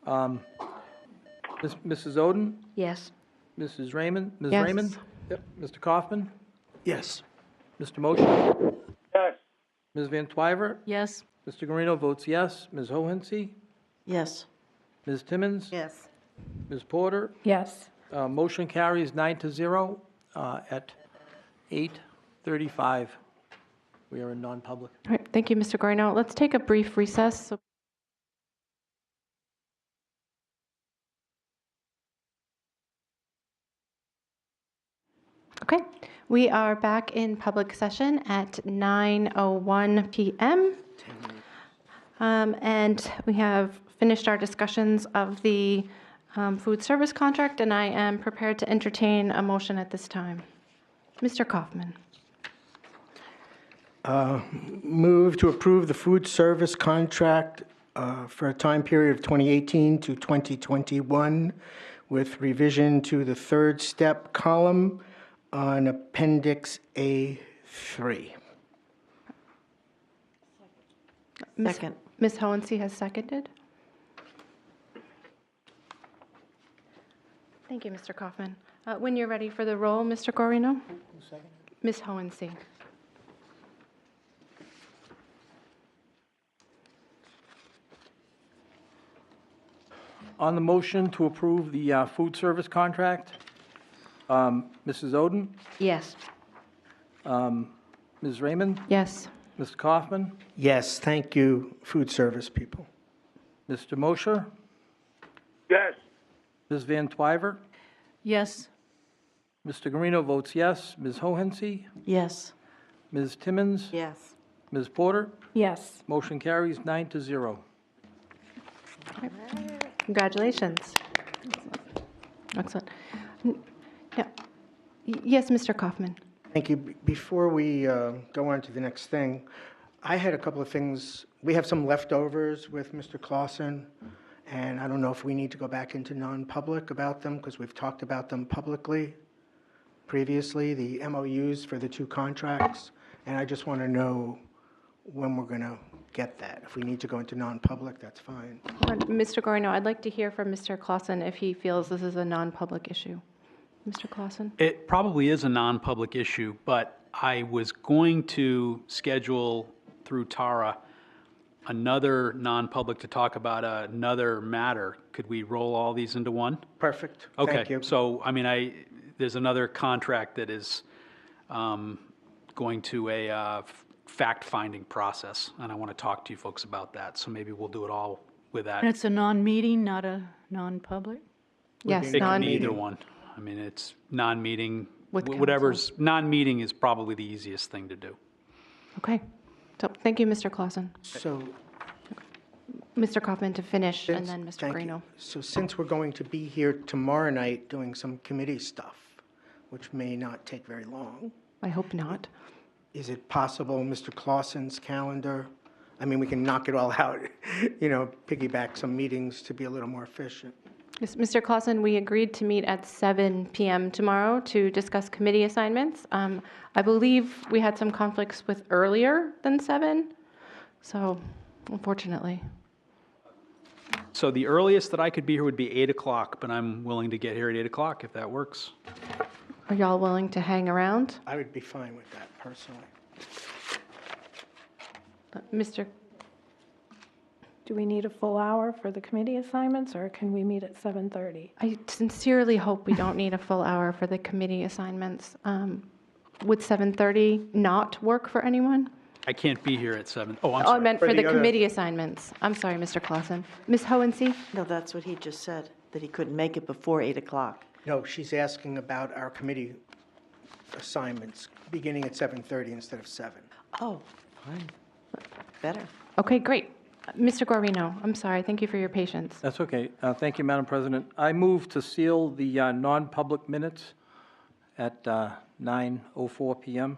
Mrs. Oden? Yes. Mrs. Raymond? Ms. Yes. Raymond? Yep. Mr. Kaufman? Yes. Mr. Mosher? Yes. Ms. Van Twyver? Yes. Mr. Guarino votes yes. Ms. Hohensie? Yes. Ms. Timmons? Yes. Ms. Porter? Yes. Motion carries 9-0 at 6:35. We are in non-public. All right, thank you, Mr. Guarino. Let's take a brief recess. Okay, we are back in public session at 9:01 p.m. And we have finished our discussions of the food service contract, and I am prepared to entertain a motion at this time. Mr. Kaufman. Move to approve the food service contract for a time period of 2018 to 2021 with revision to the third step column on Appendix A3. Second. Ms. Hohensee has seconded. Thank you, Mr. Kaufman. When you're ready for the roll, Mr. Guarino. Ms. Hohensee. On the motion to approve the food service contract, Mrs. Oden, Yes. Ms. Raymond, Yes. Mr. Kaufman, Yes, thank you, food service people. Mr. Mosher, Yes. Ms. Van Twyver, Yes. Mr. Guarino votes yes. Ms. Hohensee, Yes. Ms. Timmons, Yes. Ms. Porter, Yes. motion carries 9-0. Congratulations. Excellent. Yeah. Yes, Mr. Kaufman. Thank you. Before we go on to the next thing, I had a couple of things. We have some leftovers with Mr. Clausen, and I don't know if we need to go back into non-public about them because we've talked about them publicly previously, the MOUs for the two contracts, and I just want to know when we're going to get that. If we need to go into non-public, that's fine. Mr. Guarino, I'd like to hear from Mr. Clausen if he feels this is a non-public issue. Mr. Clausen? It probably is a non-public issue, but I was going to schedule through Tara another non-public to talk about another matter. Could we roll all these into one? Perfect. Okay. Thank you. So, I mean, there's another contract that is going to a fact-finding process, and I want to talk to you folks about that. So maybe we'll do it all with that. And it's a non-meeting, not a non-public? Yes, It can be either one. I mean, it's non-meeting, With whatever's, non-meeting is probably the easiest thing to do. Okay. So, thank you, Mr. Clausen. So, Mr. Kaufman to finish, and Since- then Mr. thank you. Guarino. So since we're going to be here tomorrow night doing some committee stuff, which may not take very long, I hope not. is it possible Mr. Clausen's calendar, I mean, we can knock it all out, piggyback some meetings to be a little more efficient. Yes, Mr. Clausen, we agreed to meet at 7 p.m. tomorrow to discuss committee assignments. I believe we had some conflicts with earlier than 7, so unfortunately. So the earliest that I could be here would be 8 o'clock, but I'm willing to get here at 8 o'clock if that works. Are y'all willing to hang around? I would be fine with that personally. Mr. Do we need a full hour for the committee assignments, or can we meet at 7:30? I sincerely hope we don't need a full hour for the committee assignments. Would 7:30 not work for anyone? I can't be here at 7. Oh, I'm Oh, I sorry. meant for For the the other- committee assignments. I'm sorry, Mr. Clausen. Ms. Hohensee? No, that's what he just said, that he couldn't make it before 8 o'clock. No, she's asking about our committee assignments, beginning at 7:30 instead of 7. Oh, fine. Better. Okay, great. Mr. Guarino, I'm sorry. Thank you for your patience. That's okay. Thank you, Madam President. I move to seal the non-public minutes at 9:04 p.m.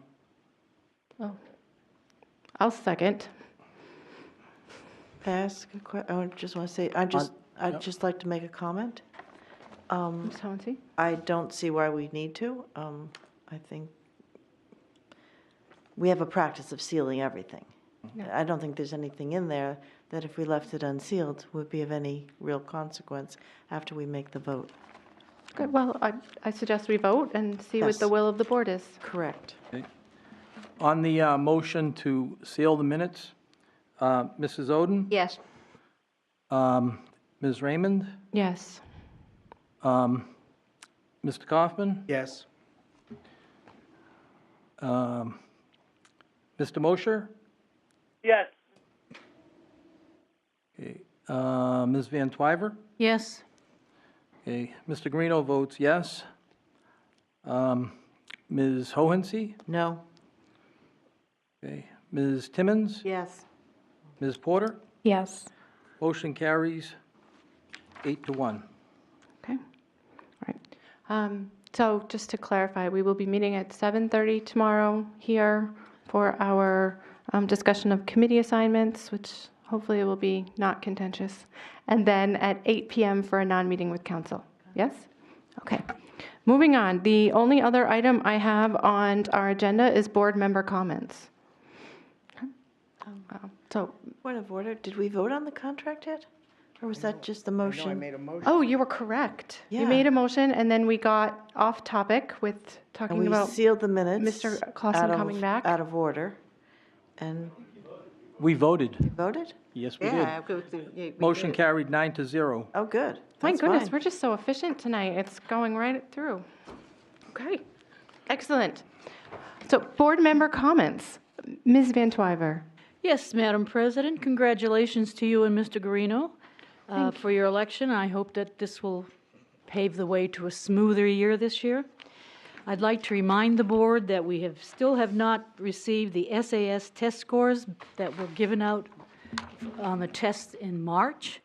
Oh. I'll second. Ask a I just want to say, I'd just like to make a comment. Ms. Hohensee? I don't see why we need to. I think we have a practice of sealing everything. I don't think there's anything in there that if we left it unsealed would be of any real consequence after we make the vote. Good. Well, I suggest we vote and see what Yes. the will of the board is. Correct. Okay. On the motion to seal the minutes, Mrs. Oden, Yes. Ms. Raymond, Yes. Mr. Kaufman, Yes. Mr. Mosher? Yes. Okay. Ms. Van Twyver? Yes. Okay. Mr. Guarino votes yes. Ms. Hohensee? No. Okay. Ms. Timmons? Yes. Ms. Porter? Yes. Motion carries 8-1. Okay. All right. So just to clarify, we will be meeting at 7:30 tomorrow here for our discussion of committee assignments, which hopefully will be not contentious, and then at 8 p.m. for a non-meeting with council. Yes? Okay. Moving on, the only other item I have on our agenda is board member comments. So, Point of order, did we vote on the contract yet? Or was that just the I know I motion? made a motion. oh, you were correct. You Yeah. made a motion, and then we got off topic with And talking we about sealed the minutes. Mr. Clausen coming back. Out of order. And We voted. voted? Yes, we Yeah. did. Motion carried 9-0. Oh, good. My That's goodness, fine. we're just so efficient tonight. It's going right through. Okay, excellent. So, board member comments. Ms. Van Twyver. Yes, Madam President, congratulations to you and Mr. Guarino for your election. I hope that this will pave the way to a smoother year this year. I'd like to remind the board that we still have not received the SAS test scores that were given out on the test in March.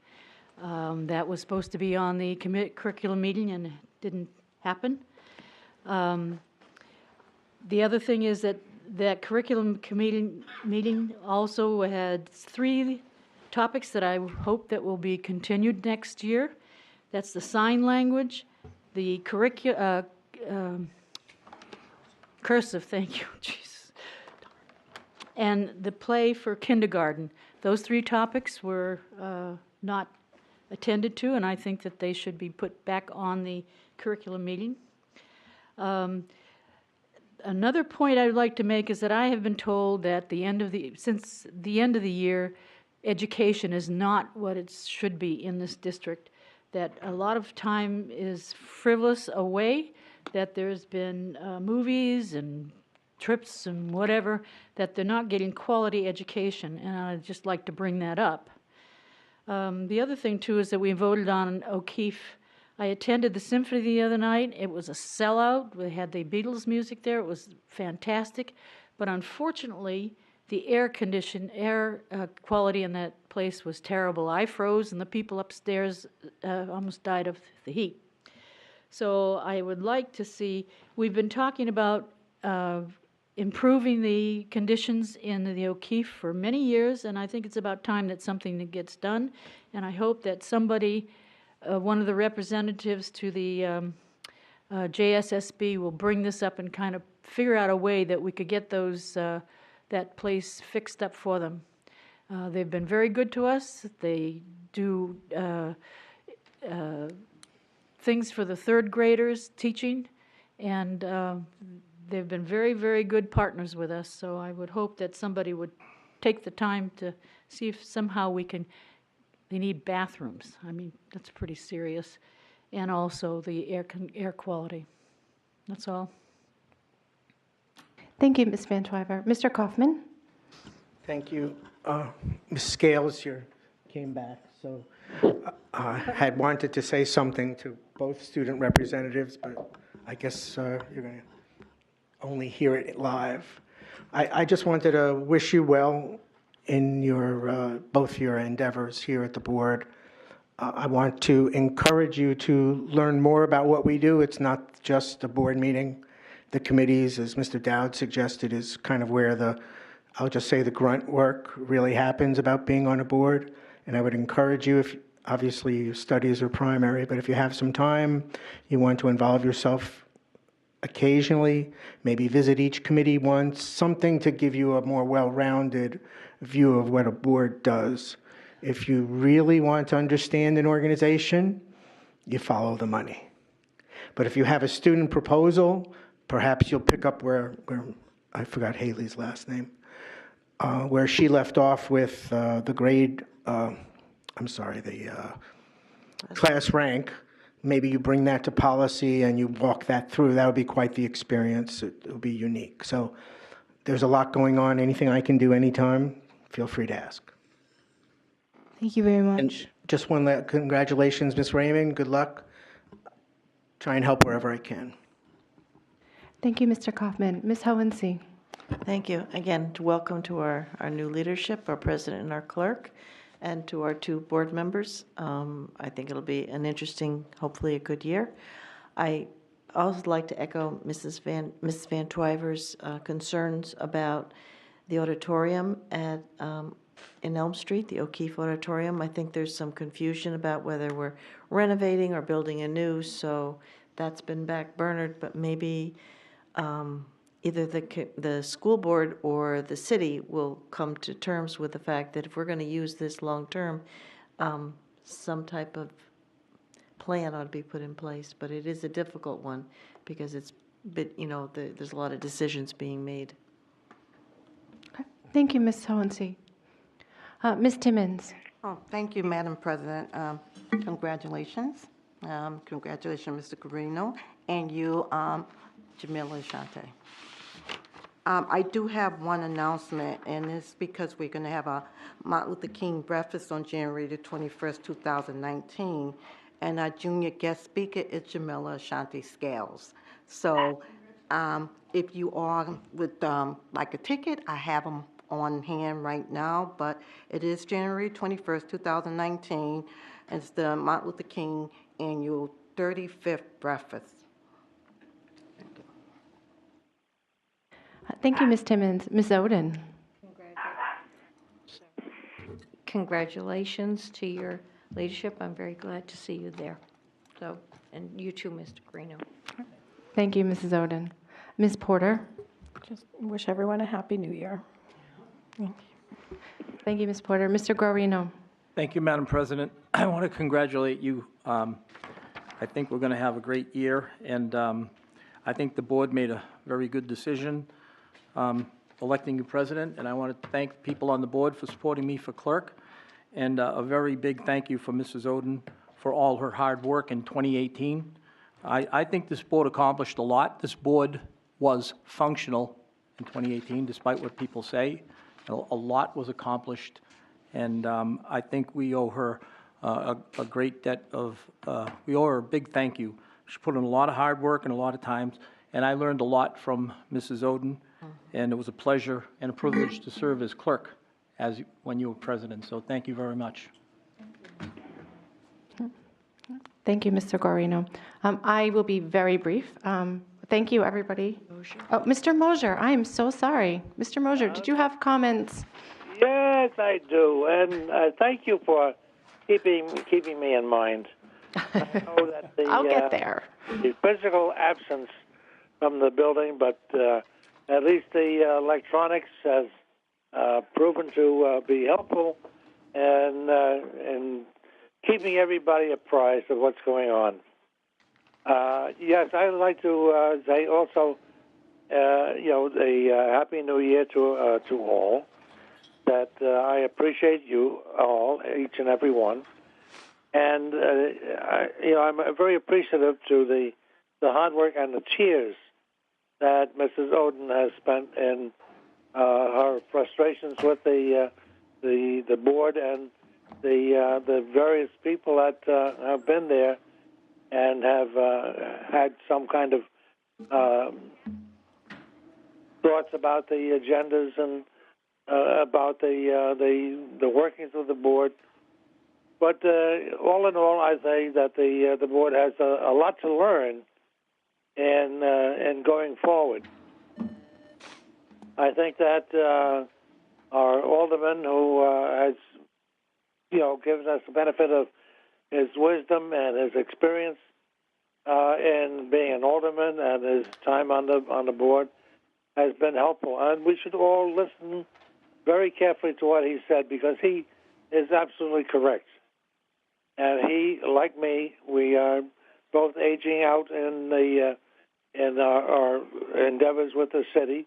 That was supposed to be on the curriculum meeting and it didn't happen. The other thing is that curriculum committee meeting also had 3 topics that I hope that will be continued next year. That's the sign language, the cursive, thank you, jeez, and the play for kindergarten. Those 3 topics were not attended to, and I think that they should be put back on the curriculum meeting. Another point I would like to make is that I have been told that since the end of the year, education is not what it should be in this district, that a lot of time is frivolous away, that there's been movies and trips and whatever, that they're not getting quality education, and I'd just like to bring that up. The other thing, too, is that we voted on O'Keefe. I attended the symphony the other night. It was a sellout. We had the Beatles music there. It was fantastic. But unfortunately, the air quality in that place was terrible. I froze, and the people upstairs almost died of the heat. So I would like to see, we've been talking about improving the conditions in the O'Keefe for many years, and I think it's about time that something that gets done. And I hope that somebody, one of the representatives to the JSSB will bring this up and kind of figure out a way that we could get that place fixed up for them. They've been very good to us. They do things for the 3rd graders teaching, and they've been very, very good partners with us. So I would hope that somebody would take the time to see if somehow they need bathrooms. I mean, that's pretty serious. And also the air quality. That's all. Thank you, Ms. Van Twyver. Mr. Kaufman? Thank you. Ms. Scales here came back, so I had wanted to say something to both student representatives, but I guess you're going to only hear it live. I just wanted to wish you well in both your endeavors here at the board. I want to encourage you to learn more about what we do. It's not just a board meeting. The committees, as Mr. Dowd suggested, is kind of where I'll just say the grunt work really happens about being on a board. And I would encourage you, if obviously your studies are primary, but if you have some time, you want to involve yourself occasionally, maybe visit each committee once, something to give you a more well-rounded view of what a board does. If you really want to understand an organization, you follow the money. But if you have a student proposal, perhaps you'll pick up where I forgot Haley's last name, where she left off with the class rank, maybe you bring that to policy and you walk that through. That would be quite the experience. It would be unique. So there's a lot going on. Anything I can do anytime, feel free to ask. Thank you very much. And just one last congratulations, Ms. Raymond. Good luck. Try and help wherever I can. Thank you, Mr. Kaufman. Ms. Hohensee. Thank you. Again, welcome to our new leadership, our president and our clerk, and to our 2 board members. I think it'll be an interesting, hopefully a good year. I also like to echo Mrs. Van Twyver's concerns about the auditorium at in Elm Street, the O'Keefe Auditorium. I think there's some confusion about whether we're renovating or building a new, so that's been backburnered, but maybe either the school board or the city will come to terms with the fact that if we're going to use this long-term, some type of plan ought to be put in place, but it is a difficult one because it's, there's a lot of decisions being made. Okay. Thank you, Ms. Hohensee. Ms. Timmons. Oh, thank you, Madam President. Congratulations. Congratulations, Mr. Carino, and you, Jamila Ashante. I do have one announcement, and it's because we're going to have a Martin Luther King breakfast on January the 21st, 2019, and our junior guest speaker is Jamila Ashante Scales. So if you are with like a ticket, I have them on hand right now, but it is January 21st, 2019. It's the Martin Luther King annual 35th breakfast. Thank you, Ms. Timmons. Ms. Oden. Congratulations to your leadership. I'm very glad to see you there. So, and you too, Mr. Carino. Thank you, Mrs. Oden. Ms. Porter. Just wish everyone a happy new year. Thank you, Ms. Porter. Mr. Guarino. Thank you, Madam President. I want to congratulate you. I think we're going to have a great year, and I think the board made a very good decision electing you president, and I want to thank people on the board for supporting me for clerk, and a very big thank you for Mrs. Oden for all her hard work in 2018. I think this board accomplished a lot. This board was functional in 2018, despite what people say. A lot was accomplished, and I think we owe her a great debt of, we owe her a big thank you. She put in a lot of hard work and a lot of times, and I learned a lot from Mrs. Oden, and it was a pleasure and a privilege to serve as clerk when you were president, so thank you very much. Thank you, Mr. Guarino. I will be very brief. Thank you, everybody. Oh, Mr. Mosier, I am so sorry. Mr. Mosier, did you have comments? Yes, I do, and thank you for keeping me in mind. I know that I'll get there. The physical absence from the building, but at least the electronics has proven to be helpful and keeping everybody apprised of what's going on. Yes, I'd like to say also, a Happy New Year to all. That I appreciate you all, each and every one, and I'm very appreciative to the hard work and the tears that Mrs. Oden has spent in her frustrations with the board and the various people that have been there and have had some kind of thoughts about the agendas and about the workings of the board. But all in all, I say that the board has a lot to learn in going forward. I think that our alderman, who has given us the benefit of his wisdom and his experience in being an alderman and his time on the board, has been helpful, and we should all listen very carefully to what he said, because he is absolutely correct. And he, like me, we are both aging out in our endeavors with the city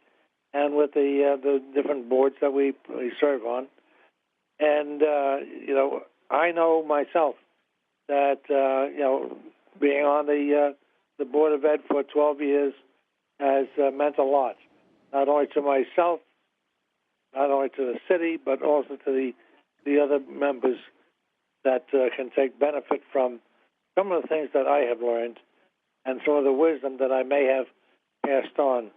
and with the different boards that we serve on. And I know myself that being on the Board of Ed for 12 years has meant a lot, not only to myself, not only to the city, but also to the other members that can take benefit from some of the things that I have learned and some of the wisdom that I may have passed on.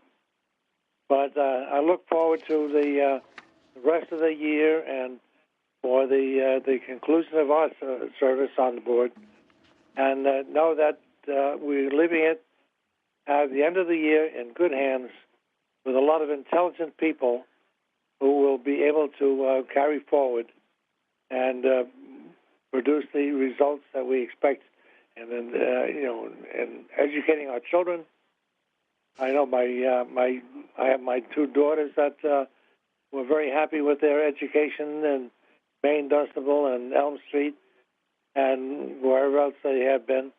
But I look forward to the rest of the year and for the conclusion of our service on the board, and know that we're leaving it at the end of the year in good hands with a lot of intelligent people who will be able to carry forward and produce the results that we expect. And then, in educating our children, I know I have my two daughters that were very happy with their education in Maine, Dunstable, and Elm Street, and wherever else they have been.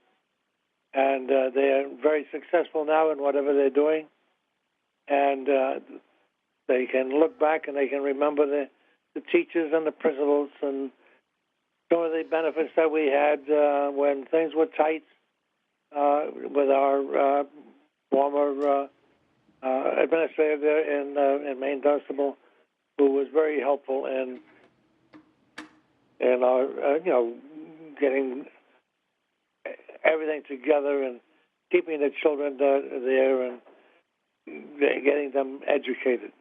And they are very successful now in whatever they're doing. And they can look back and they can remember the teachers and the principals and some of the benefits that we had when things were tight with our former administrator there in Maine Dunstable, who was very helpful in our getting everything together and keeping the children there and getting them educated.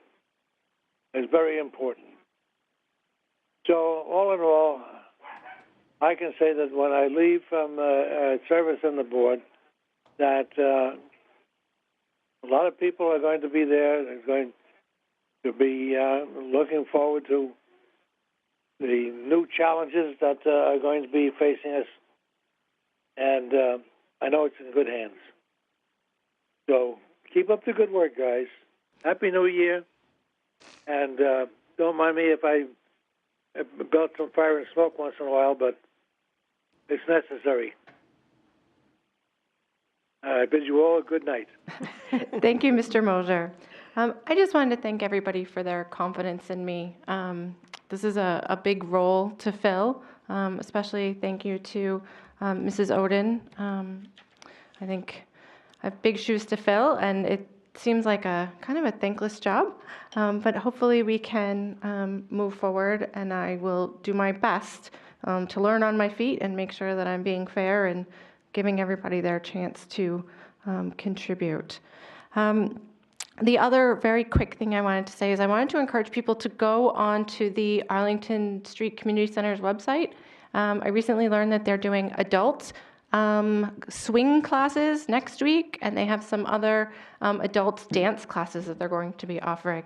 It's very important. So all in all, I can say that when I leave from service in the board, that a lot of people are going to be there. They're going to be looking forward to the new challenges that are going to be facing us. And I know it's in good hands. So keep up the good work, guys. Happy New Year. And don't mind me if I belt some fire and smoke once in a while, but it's necessary. I bid you all a good night. Thank you, Mr. Moser. I just wanted to thank everybody for their confidence in me. This is a big role to fill, especially thank you to Mrs. Oden. I think I have big shoes to fill, and it seems like a kind of a thankless job, but hopefully we can move forward, and I will do my best to learn on my feet and make sure that I'm being fair and giving everybody their chance to contribute. The other very quick thing I wanted to say is I wanted to encourage people to go onto the Arlington Street Community Center's website. I recently learned that they're doing adult swing classes next week, and they have some other adult dance classes that they're going to be offering.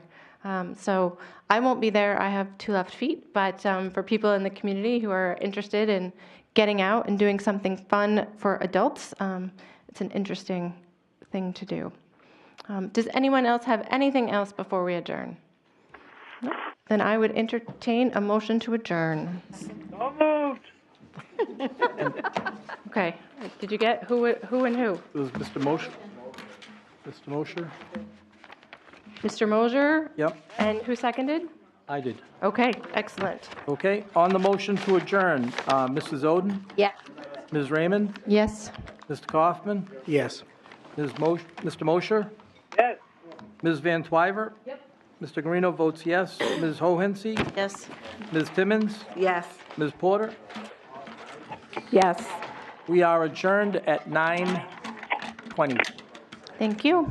So I won't be there. I have 2 left feet, but for people in the community who are interested in getting out and doing something fun for adults, it's an interesting thing to do. Does anyone else have anything else before we adjourn? No? Then I would entertain a motion to adjourn. So moved. Okay. Did you get who and who? It was Mr. Mosher. Mr. Mosher? Mr. Moser? Yep, And who seconded? I did. Okay, excellent. Okay, on the motion to adjourn, Mrs. Oden? Yeah. Ms. Raymond? Yes. Mr. Kaufman? Yes. Mr. Mosher? Yes. Ms. Van Twyver? Yep. Mr. Guarino votes yes. Ms. Hohensie? Yes. Ms. Timmons? Yes. Ms. Porter? Yes. We are adjourned at 9:20. Thank you.